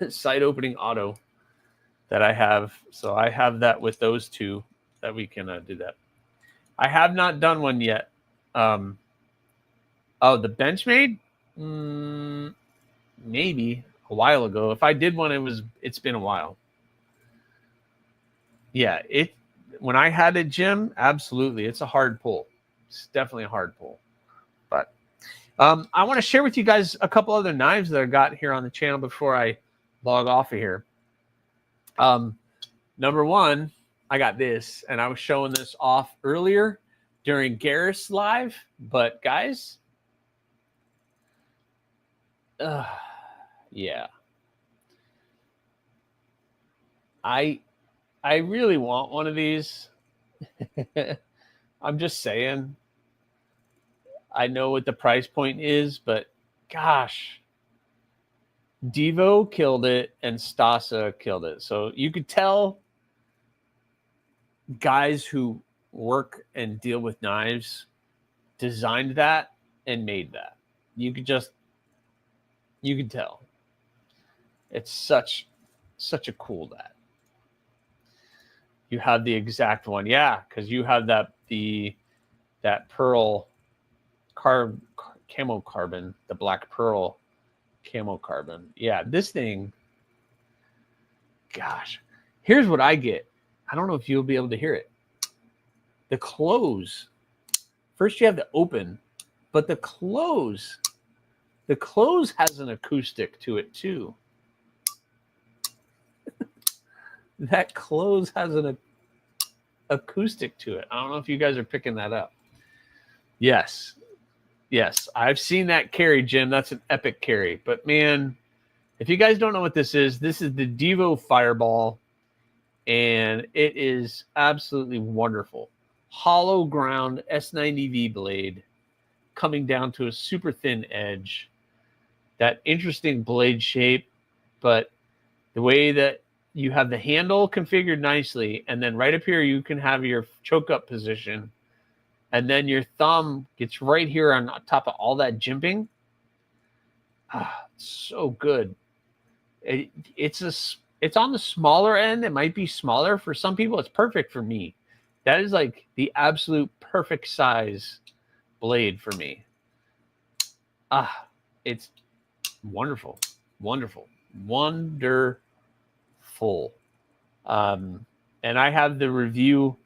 A: side opening auto that I have. So I have that with those two that we can do that. I have not done one yet. Oh, the Benchmade? Maybe a while ago. If I did one, it's been a while. Yeah, when I had a Jim, absolutely. It's a hard pull. It's definitely a hard pull. But I want to share with you guys a couple other knives that I got here on the channel before I log off of here. Number one, I got this, and I was showing this off earlier during Garris Live. But guys, yeah, I really want one of these. I'm just saying. I know what the price point is, but gosh, Devo killed it and Stasa killed it. So you could tell guys who work and deal with knives designed that and made that. You could tell. It's such a cool that. You have the exact one. Yeah, because you have that pearl camo carbon, the black pearl camo carbon. Yeah, this thing, gosh, here's what I get. I don't know if you'll be able to hear it. The close. First you have the open, but the close has an acoustic to it too. That close has an acoustic to it. I don't know if you guys are picking that up. Yes, I've seen that carry, Jim. That's an epic carry. But man, If you guys don't know what this is the Devo Fireball, and it is absolutely wonderful. Hollow ground S90V blade coming down to a super thin edge. That interesting blade shape, but the way that you have the handle configured nicely, and then right up here you can have your choke up position, and then your thumb gets right here on top of all that jimping. So good. It's on the smaller end. It might be smaller for some people. It's perfect for me. That is like the absolute perfect size blade for me. It's wonderful. And I have the review.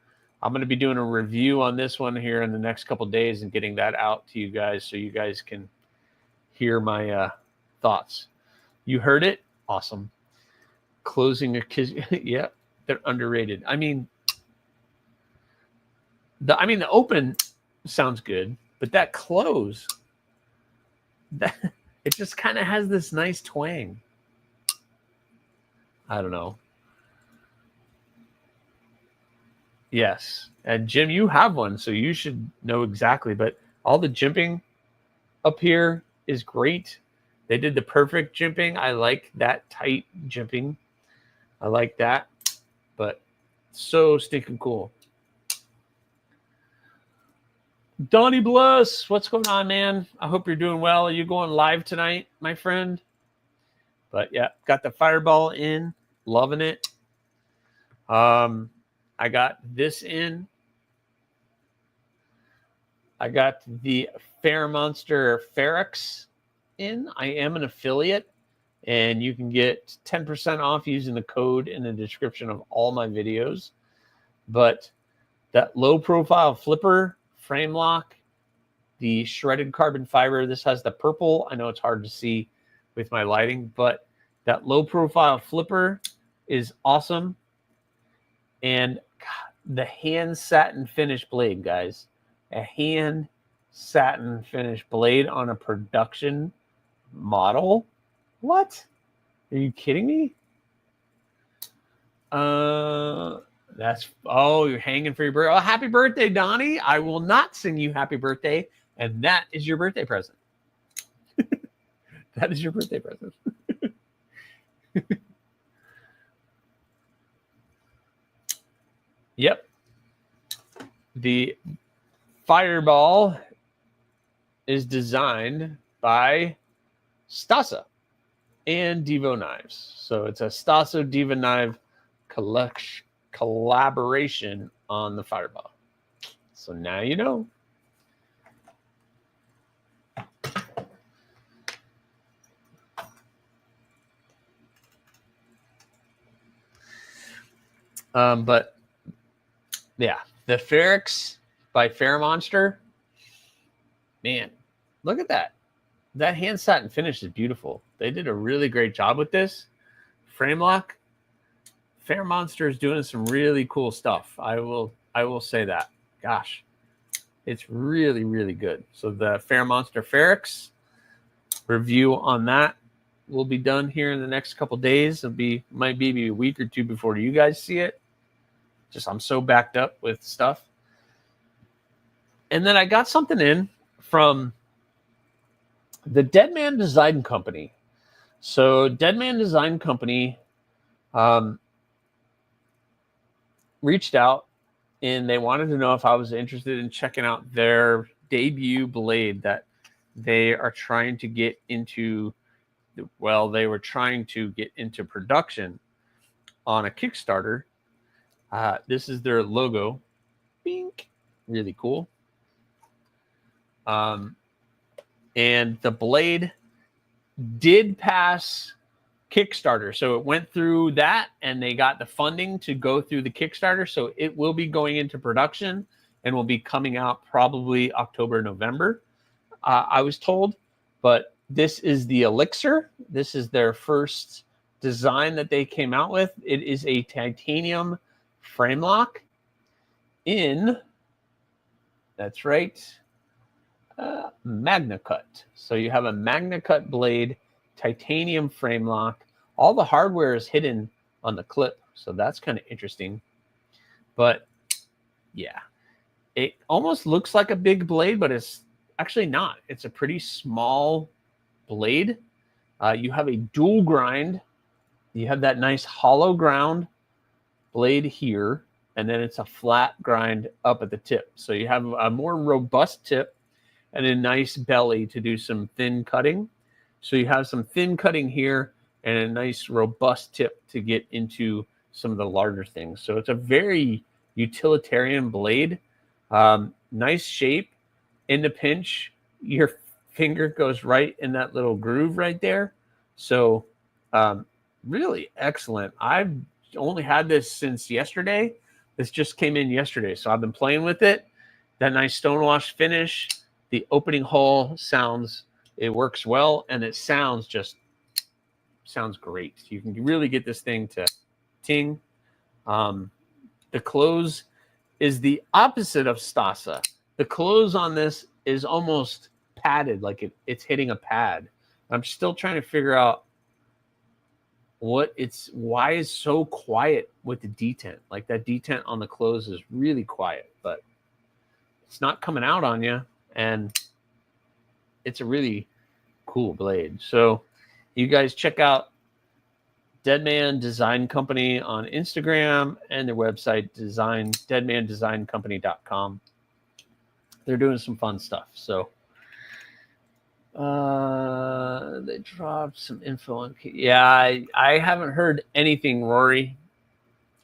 A: I'm going to be doing a review on this one here in the next couple of days and getting that out to you guys so you guys can hear my thoughts. You heard it? Awesome. Closing a kiss. Yeah, they're underrated. I mean, the open sounds good, but that close, it just kind of has this nice twang. I don't know. Yes. And Jim, you have one, so you should know exactly. But all the jimping up here is great. They did the perfect jimping. I like that tight jimping. I like that. But so stinking cool. Donnie Bless, what's going on, man? I hope you're doing well. Are you going live tonight, my friend? But yeah, got the Fireball in. Loving it. I got this in. I got the Fairmonster Ferex in. I am an affiliate, and you can get 10% off using the code in the description of all my videos. But that low profile flipper, frame lock, the shredded carbon fiber, this has the purple. I know it's hard to see with my lighting, but that low profile flipper is awesome. And the hand satin finish blade, guys. A hand satin finish blade on a production model? What? Are you kidding me? You're hanging for your birthday. Oh, happy birthday, Donnie. I will not sing you happy birthday, and that is your birthday present. That is your birthday present. Yep. The Fireball is designed by Stasa and Devo Knives. So it's a Stasa Devo Knife collaboration on the Fireball. So now you know. But yeah, the Ferex by Fairmonster. Man, look at that. That hand satin finish is beautiful. They did a really great job with this. Frame lock. Fairmonster is doing some really cool stuff. I will say that. Gosh, it's really, really good. So the Fairmonster Ferex review on that will be done here in the next couple days. Might be a week or two before you guys see it. Just I'm so backed up with stuff. And then I got something in from the Dead Man Design Company. So Dead Man Design Company reached out, and they wanted to know if I was interested in checking out their debut blade that they are trying to get into. Well, they were trying to get into production on a Kickstarter. This is their logo. Bink. Really cool. And the blade did pass Kickstarter. So it went through that, and they got the funding to go through the Kickstarter. So it will be going into production and will be coming out probably October, November, I was told. But this is the Elixir. This is their first design that they came out with. It is a titanium frame lock in, that's right, Magna Cut. So you have a Magna Cut blade titanium frame lock. All the hardware is hidden on the clip, so that's kind of interesting. But yeah, it almost looks like a big blade, but it's actually not. It's a pretty small blade. You have a dual grind. You have that nice hollow ground blade here, and then it's a flat grind up at the tip. So you have a more robust tip and a nice belly to do some thin cutting. So you have some thin cutting here and a nice robust tip to get into some of the larger things. So it's a very utilitarian blade. Nice shape. In the pinch, your finger goes right in that little groove right there. So really excellent. I've only had this since yesterday. This just came in yesterday, so I've been playing with it. That nice stonewash finish. The opening hole sounds, it works well, and it sounds great. You can really get this thing to ting. The close is the opposite of Stasa. The close on this is almost padded, like it's hitting a pad. I'm still trying to figure out why it's so quiet with the detent. Like that detent on the close is really quiet, but it's not coming out on you, and it's a really cool blade. So you guys check out Deadman Design Company on Instagram and their website, deadmandesigncompany.com. They're doing some fun stuff. So they dropped some info on. Yeah, I haven't heard anything, Rory.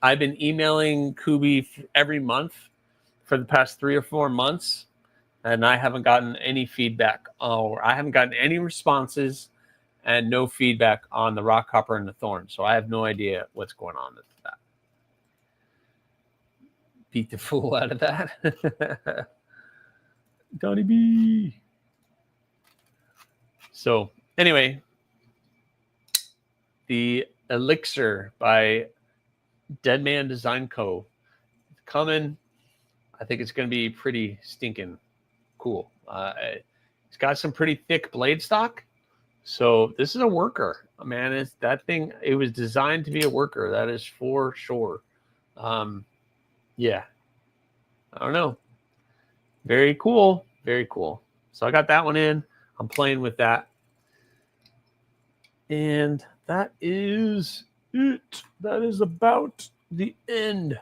A: I've been emailing Kubi every month for the past 3 or 4 months, and I haven't gotten any feedback, or I haven't gotten any responses, and no feedback on the rock hopper and the thorn. So I have no idea what's going on with that. Beat the fool out of that. Donnie B. So anyway, the Elixir by Deadman Design Co. coming. I think it's going to be pretty stinking cool. It's got some pretty thick blade stock. So this is a worker, man. It's that thing. It was designed to be a worker. That is for sure. Yeah, I don't know. Very cool. Very cool. So I got that one in. I'm playing with that. And that is it. That is about the end.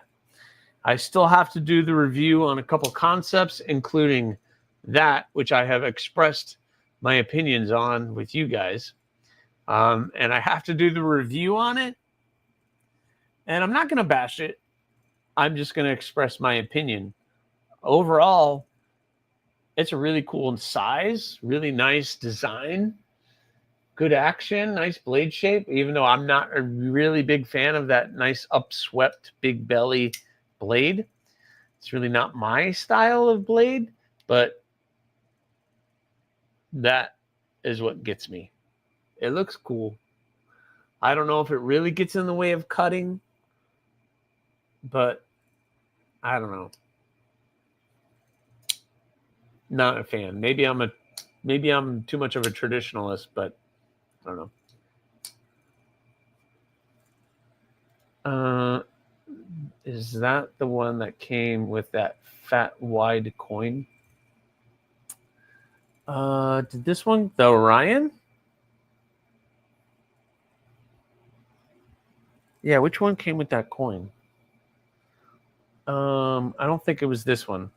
A: I still have to do the review on a couple concepts, including that, which I have expressed my opinions on with you guys. And I have to do the review on it. And I'm not going to bash it. I'm just going to express my opinion. Overall, it's a really cool size, really nice design, good action, nice blade shape, even though I'm not a really big fan of that nice upswept big belly blade. It's really not my style of blade, but that is what gets me. It looks cool. I don't know if it really gets in the way of cutting, but I don't know. Not a fan. Maybe I'm too much of a traditionalist, but I don't know. Is that the one that came with that fat wide coin? Did this one, the Orion? Yeah, which one came with that coin? I don't think it was this one.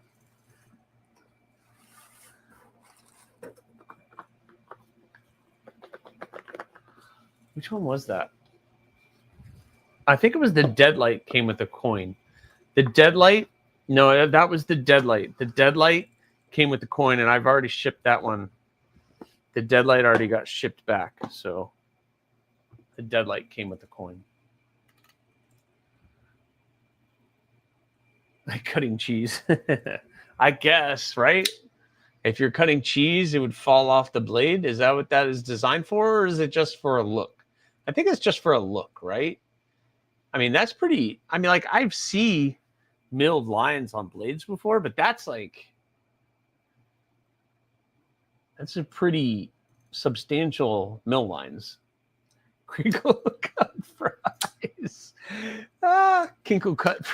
A: Which one was that? I think it was the Deadlight came with a coin. The Deadlight? No, that was the Deadlight. The Deadlight came with the coin, and I've already shipped that one. The Deadlight already got shipped back, so the Deadlight came with the coin. Like cutting cheese. I guess, right? If you're cutting cheese, it would fall off the blade. Is that what that is designed for, or is it just for a look? I think it's just for a look, right? I mean, that's pretty... I mean, like, I've seen milled lines on blades before, but that's like... That's a pretty substantial mill lines. Crinkle cut fries. Crinkle cut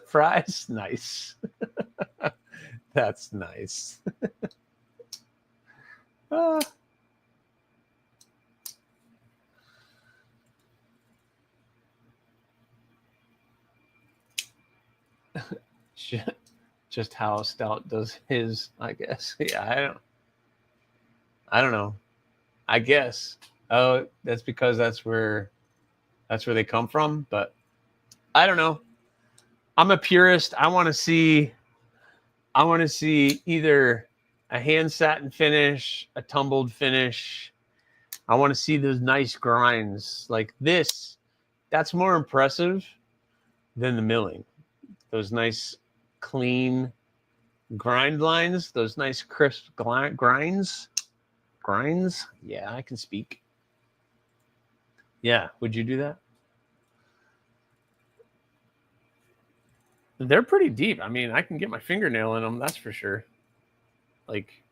A: fries. Nice. That's nice. Just how Stout does his, I guess. Yeah, I don't know. I guess. Oh, that's because that's where they come from, but I don't know. I'm a purist. I want to see either a hand satin finish, a tumbled finish. I want to see those nice grinds like this. That's more impressive than the milling. Those nice clean grind lines, those nice crisp grinds. Yeah, I can speak. Yeah, would you do that? They're pretty deep. I mean, I can get my fingernail in them, that's for sure. Like,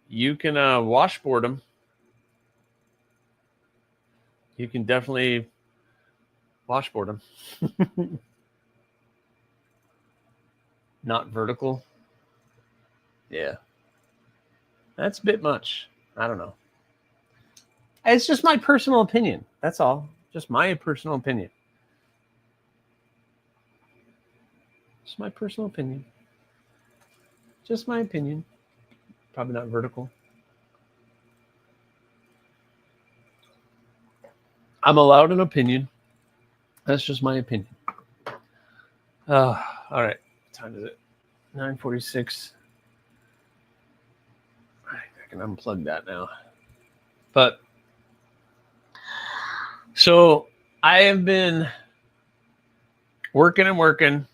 A: you can washboard them. You can definitely washboard them. Not vertical. Yeah. That's a bit much. I don't know. It's just my personal opinion. That's all. Just my personal opinion. Just my personal opinion. Just my opinion. Probably not vertical. I'm allowed an opinion. That's just my opinion. All right. What time is it? 9:46. I can unplug that now. But so I have been working,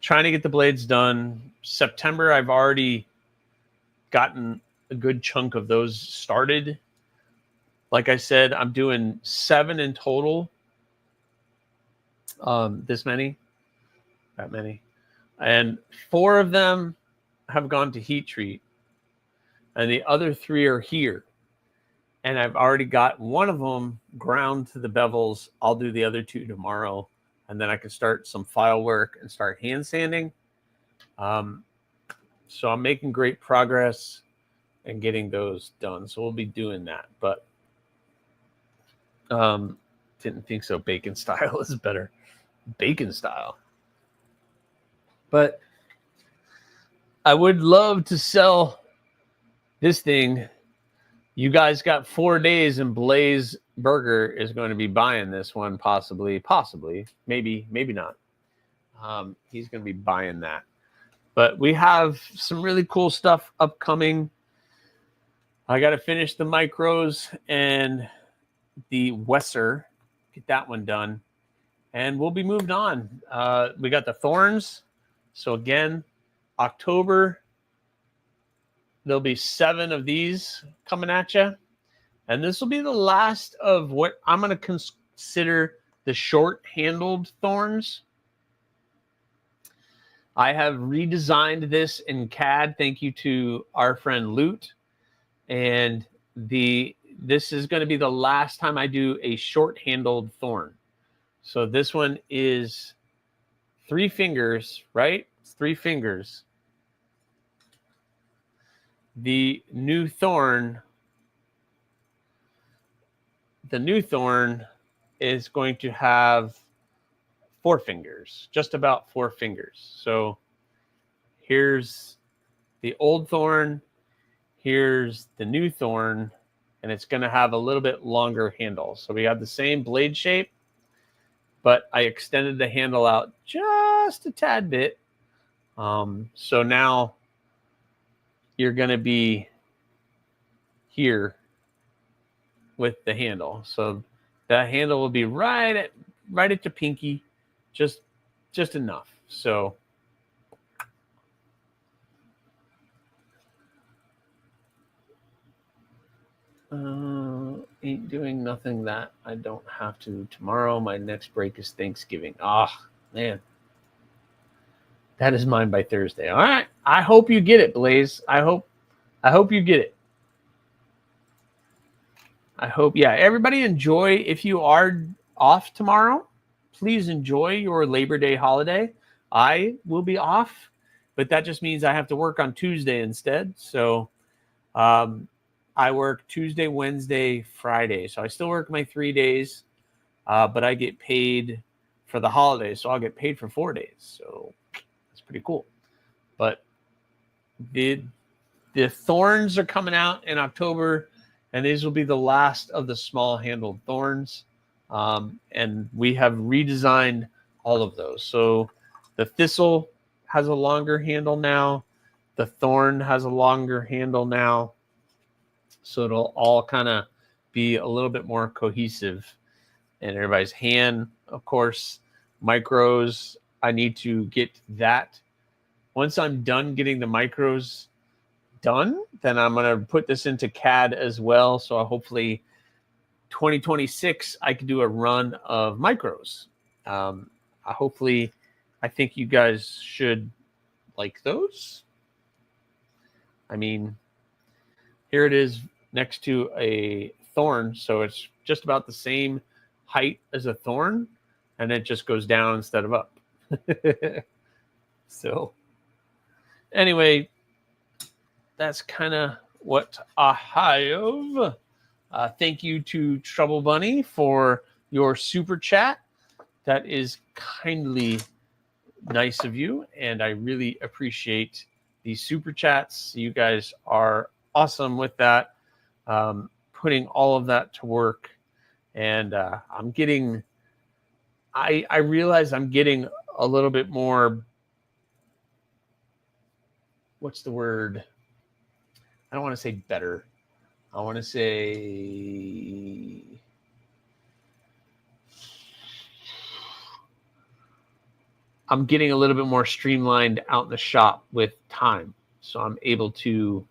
A: trying to get the blades done. September, I've already gotten a good chunk of those started. Like I said, I'm doing 7 in total. That many. And 4 of them have gone to heat treat. And the other 3 are here. And I've already got one of them ground to the bevels. I'll do the other 2 tomorrow. And then I can start some file work and start hand sanding. So I'm making great progress and getting those done. So we'll be doing that. But didn't think so. Bacon style is better. Bacon style. But I would love to sell this thing. You guys got 4 days, and Blaze Burger is going to be buying this one, possibly, maybe not. He's going to be buying that. But we have some really cool stuff upcoming. I got to finish the micros and the Wesser, get that one done, and we'll be moved on. We got the thorns. So again, October, there'll be 7 of these coming at you. And this will be the last of what I'm going to consider the short-handled thorns. I have redesigned this in CAD. Thank you to our friend Loot. And this is going to be the last time I do a short-handled thorn. So this one is 3 fingers, right? It's 3 fingers. The new thorn is going to have 4 fingers, just about 4 fingers. So here's the old thorn, here's the new thorn, and it's going to have a little bit longer handle. So we have the same blade shape, but I extended the handle out just a tad bit. So now you're going to be here with the handle. So that handle will be right at your pinky, just enough. So ain't doing nothing that I don't have to tomorrow. My next break is Thanksgiving. Man. That is mine by Thursday. All right. I hope you get it, Blaze. I hope you get it. I hope, yeah, everybody enjoy. If you are off tomorrow, please enjoy your Labor Day holiday. I will be off, but that just means I have to work on Tuesday instead. So I work Tuesday, Wednesday, Friday. So I still work my 3 days, but I get paid for the holidays. So I'll get paid for 4 days. So that's pretty cool. But the thorns are coming out in October, and these will be the last of the small handled thorns. And we have redesigned all of those. So the thistle has a longer handle now. The thorn has a longer handle now. So it'll all kind of be a little bit more cohesive. And everybody's hand, of course, micros, I need to get that. Once I'm done getting the micros done, then I'm going to put this into CAD as well. So hopefully 2026, I can do a run of micros. Hopefully, I think you guys should like those. I mean, here it is next to a thorn. So it's just about the same height as a thorn, and it just goes down instead of up. So anyway, that's kind of what I have. Thank you to Trouble Bunny for your super chat. That is kindly nice of you, and I really appreciate these super chats. You guys are awesome with that, putting all of that to work. And I'm getting, I realize I'm getting a little bit more, what's the word? I don't want to say better. I want to say I'm getting a little bit more streamlined out in the shop with time. So I'm able to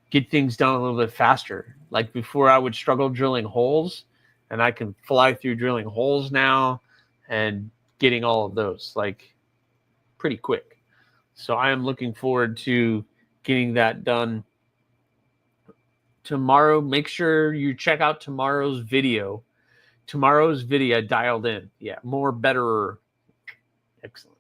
A: get things done a little bit faster. Like before, I would struggle drilling holes, and I can fly through drilling holes now and getting all of those like pretty quick. So I am looking forward to getting that done tomorrow. Make sure you check out tomorrow's video. Tomorrow's video dialed in. Yeah, more, better. Excellent.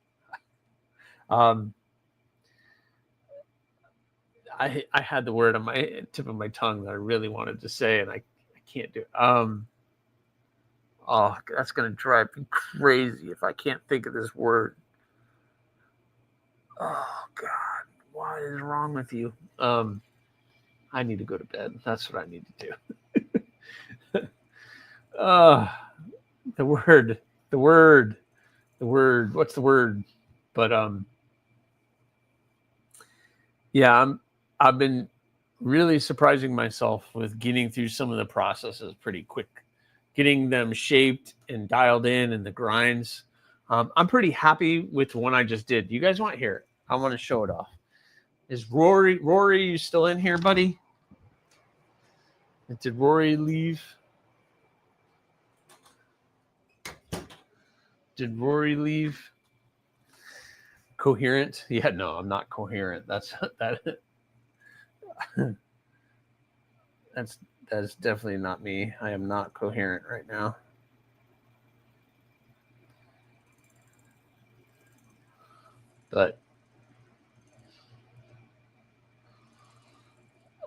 A: I had the word on my tip of my tongue that I really wanted to say, and I can't do it. Oh, that's going to drive me crazy if I can't think of this word. Oh, God. What is wrong with you? I need to go to bed. That's what I need to do. The word. What's the word? But yeah, I've been really surprising myself with getting through some of the processes pretty quick, getting them shaped and dialed in, and the grinds. I'm pretty happy with the one I just did. You guys want to hear it? I want to show it off. Is Rory, you still in here, buddy? Did Rory leave? Did Rory leave? Coherent? Yeah, no, I'm not coherent. That's definitely not me. I am not coherent right now. But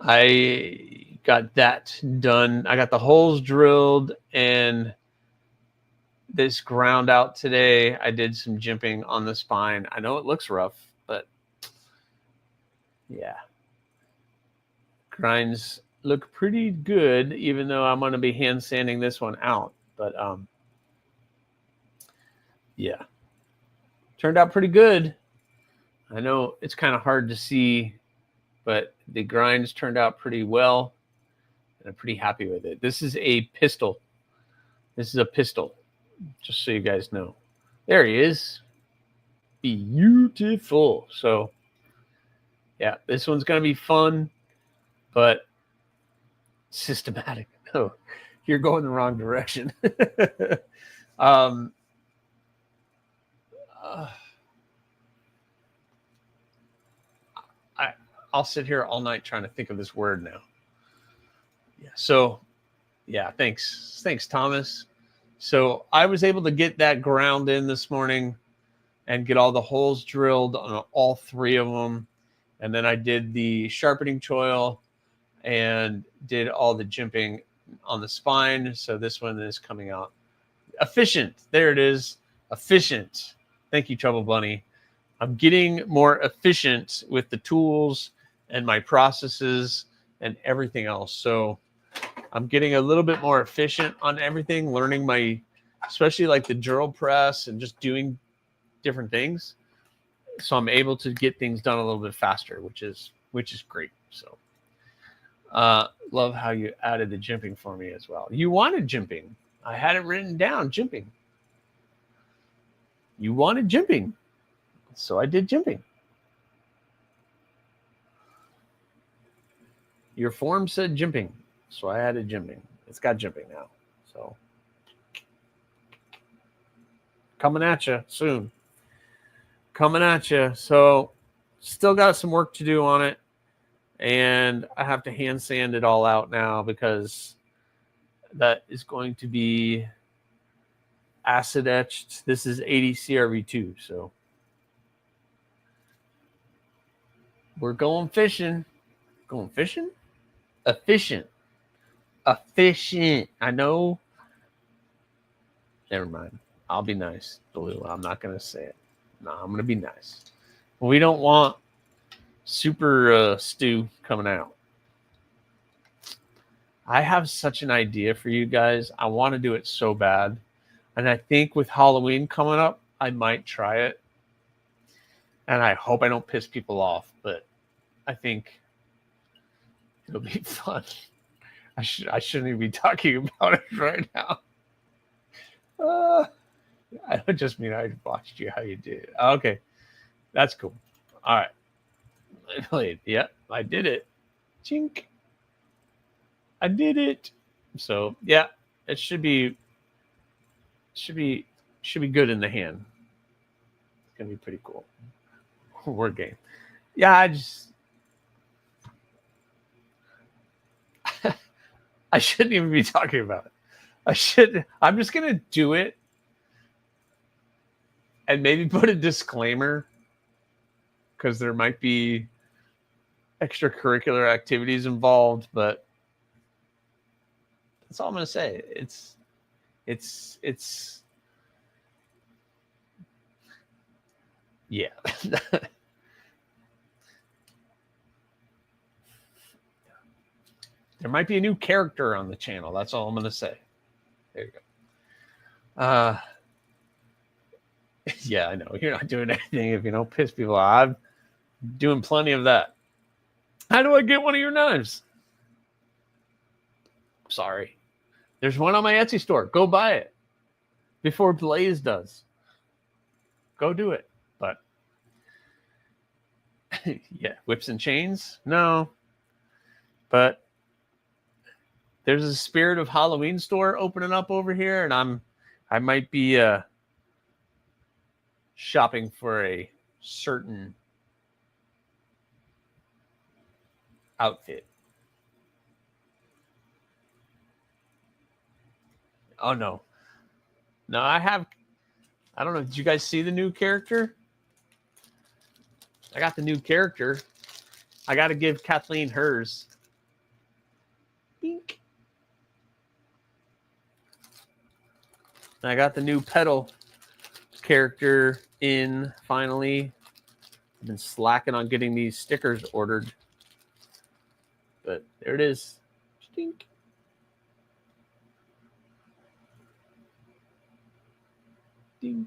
A: I got that done. I got the holes drilled and this ground out today. I did some jimping on the spine. I know it looks rough, but yeah. Grinds look pretty good, even though I'm going to be hand sanding this one out. But yeah. Turned out pretty good. I know it's kind of hard to see, but the grinds turned out pretty well, and I'm pretty happy with it. This is a pistol. Just so you guys know. There he is. Beautiful. So, yeah, this one's going to be fun, but systematic. No, you're going the wrong direction. I'll sit here all night trying to think of this word now. Yeah. So Yeah, thanks, Thomas. So I was able to get that ground in this morning and get all the holes drilled on all 3 of them, and then I did the sharpening choil and did all the jimping on the spine. So this one is coming out efficient. There it is, efficient. Thank you, Trouble Bunny. I'm getting more efficient with the tools and my processes and everything else. So I'm getting a little bit more efficient on everything, learning my, especially like the drill press and just doing different things. So I'm able to get things done a little bit faster, which is great. So love how you added the jimping for me as well. You wanted jimping. I had it written down, jimping. You wanted jimping. So I did jimping. Your form said jimping. So I added jimping. It's got jimping now. So coming at you soon. Coming at you. So still got some work to do on it. And I have to hand sand it all out now because that is going to be acid etched. This is 80 CRV2. So we're going fishing. Going fishing? Efficient. Efficient. I know. Never mind. I'll be nice, Blue. I'm not going to say it. No, I'm going to be nice. We don't want super stew coming out. I have such an idea for you guys. I want to do it so bad. And I think with Halloween coming up, I might try it. And I hope I don't piss people off, but I think it'll be fun. I shouldn't even be talking about it right now. I don't just mean I watched you how you did it. Okay. That's cool. All right. I played. Yep, I did it. Chink. I did it. So yeah, it should be good in the hand. It's gonna be pretty cool. Word game. Yeah, I shouldn't even be talking about it. I'm just gonna do it and maybe put a disclaimer because there might be extracurricular activities involved, but that's all I'm gonna say. It's yeah. There might be a new character on the channel. That's all I'm gonna say. There you go. Yeah, I know. You're not doing anything if you don't piss people off. I'm doing plenty of that. How do I get one of your knives? Sorry. There's one on my Etsy store. Go buy it before Blaze does. Go do it. But yeah, whips and chains? No. But there's a Spirit of Halloween store opening up over here, and I might be shopping for a certain outfit. Oh no. No, I don't know. Did you guys see the new character? I got the new character. I got to give Kathleen hers. Bink. I got the new pedal character in finally. I've been slacking on getting these stickers ordered. But there it is. Stink. Dink.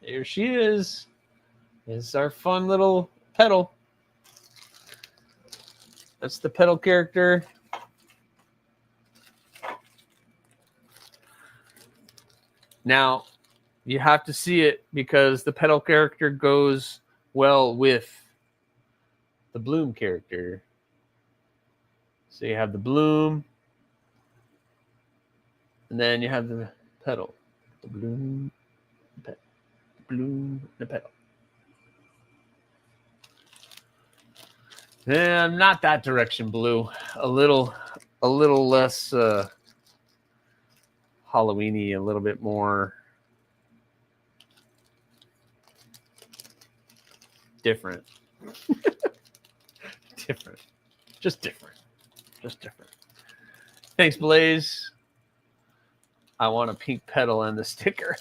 A: There she is. This is our fun little pedal. That's the pedal character. Now, you have to see it because the pedal character goes well with the bloom character. So you have the bloom, and then you have the pedal. The bloom, the pedal. The bloom, the pedal. Not that direction blue. A little less Halloween-y, a little bit more different. Different. Just different. Thanks, Blaze. I want a pink pedal and the sticker.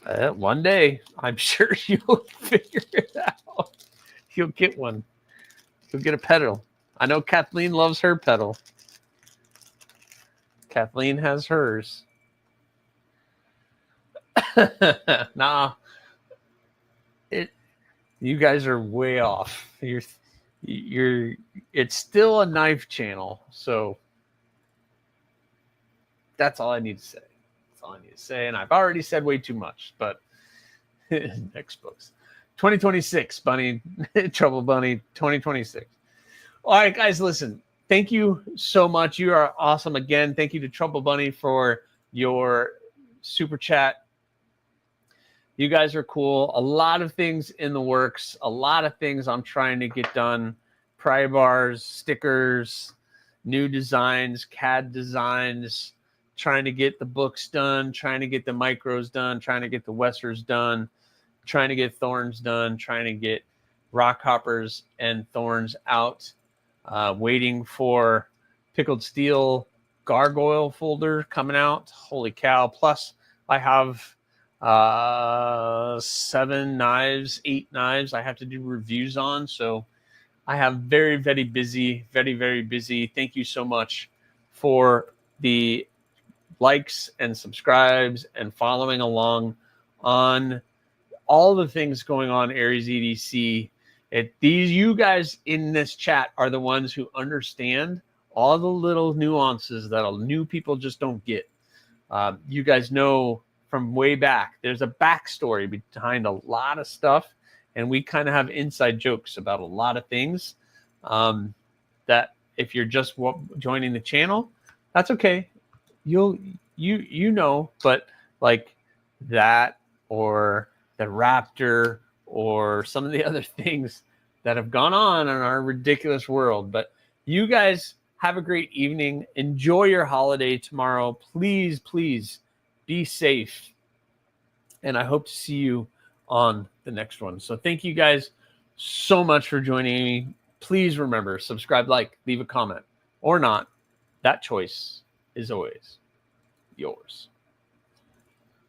A: One day, I'm sure you'll figure it out. You'll get one. You'll get a pedal. I know Kathleen loves her pedal. Kathleen has hers. Nah. You guys are way off. It's still a knife channel, so that's all I need to say. And I've already said way too much, but next books. 2026, Bunny, Trouble Bunny, 2026. All right, guys, listen. Thank you so much. You are awesome. Again, thank you to Trouble Bunny for your super chat. You guys are cool. A lot of things in the works. A lot of things I'm trying to get done. Pry bars, stickers, new designs, CAD designs, trying to get the books done, trying to get the micros done, trying to get the Wessers done, trying to get thorns done, trying to get rock hoppers and thorns out. Waiting for pickled steel gargoyle folder coming out. Holy cow. Plus, I have 7 knives, 8 knives I have to do reviews on. So I have very, very busy. Thank you so much for the likes and subscribes and following along on all the things going on AriesEDC. You guys in this chat are the ones who understand all the little nuances that new people just don't get. You guys know from way back, there's a backstory behind a lot of stuff, and we kind of have inside jokes about a lot of things that if you're just joining the channel, that's okay. You know, but like that or the Raptor or some of the other things that have gone on in our ridiculous world. But you guys have a great evening. Enjoy your holiday tomorrow. Please, please be safe. And I hope to see you on the next one. So thank you guys so much for joining me. Please remember, subscribe, like, leave a comment, or not. That choice is always yours.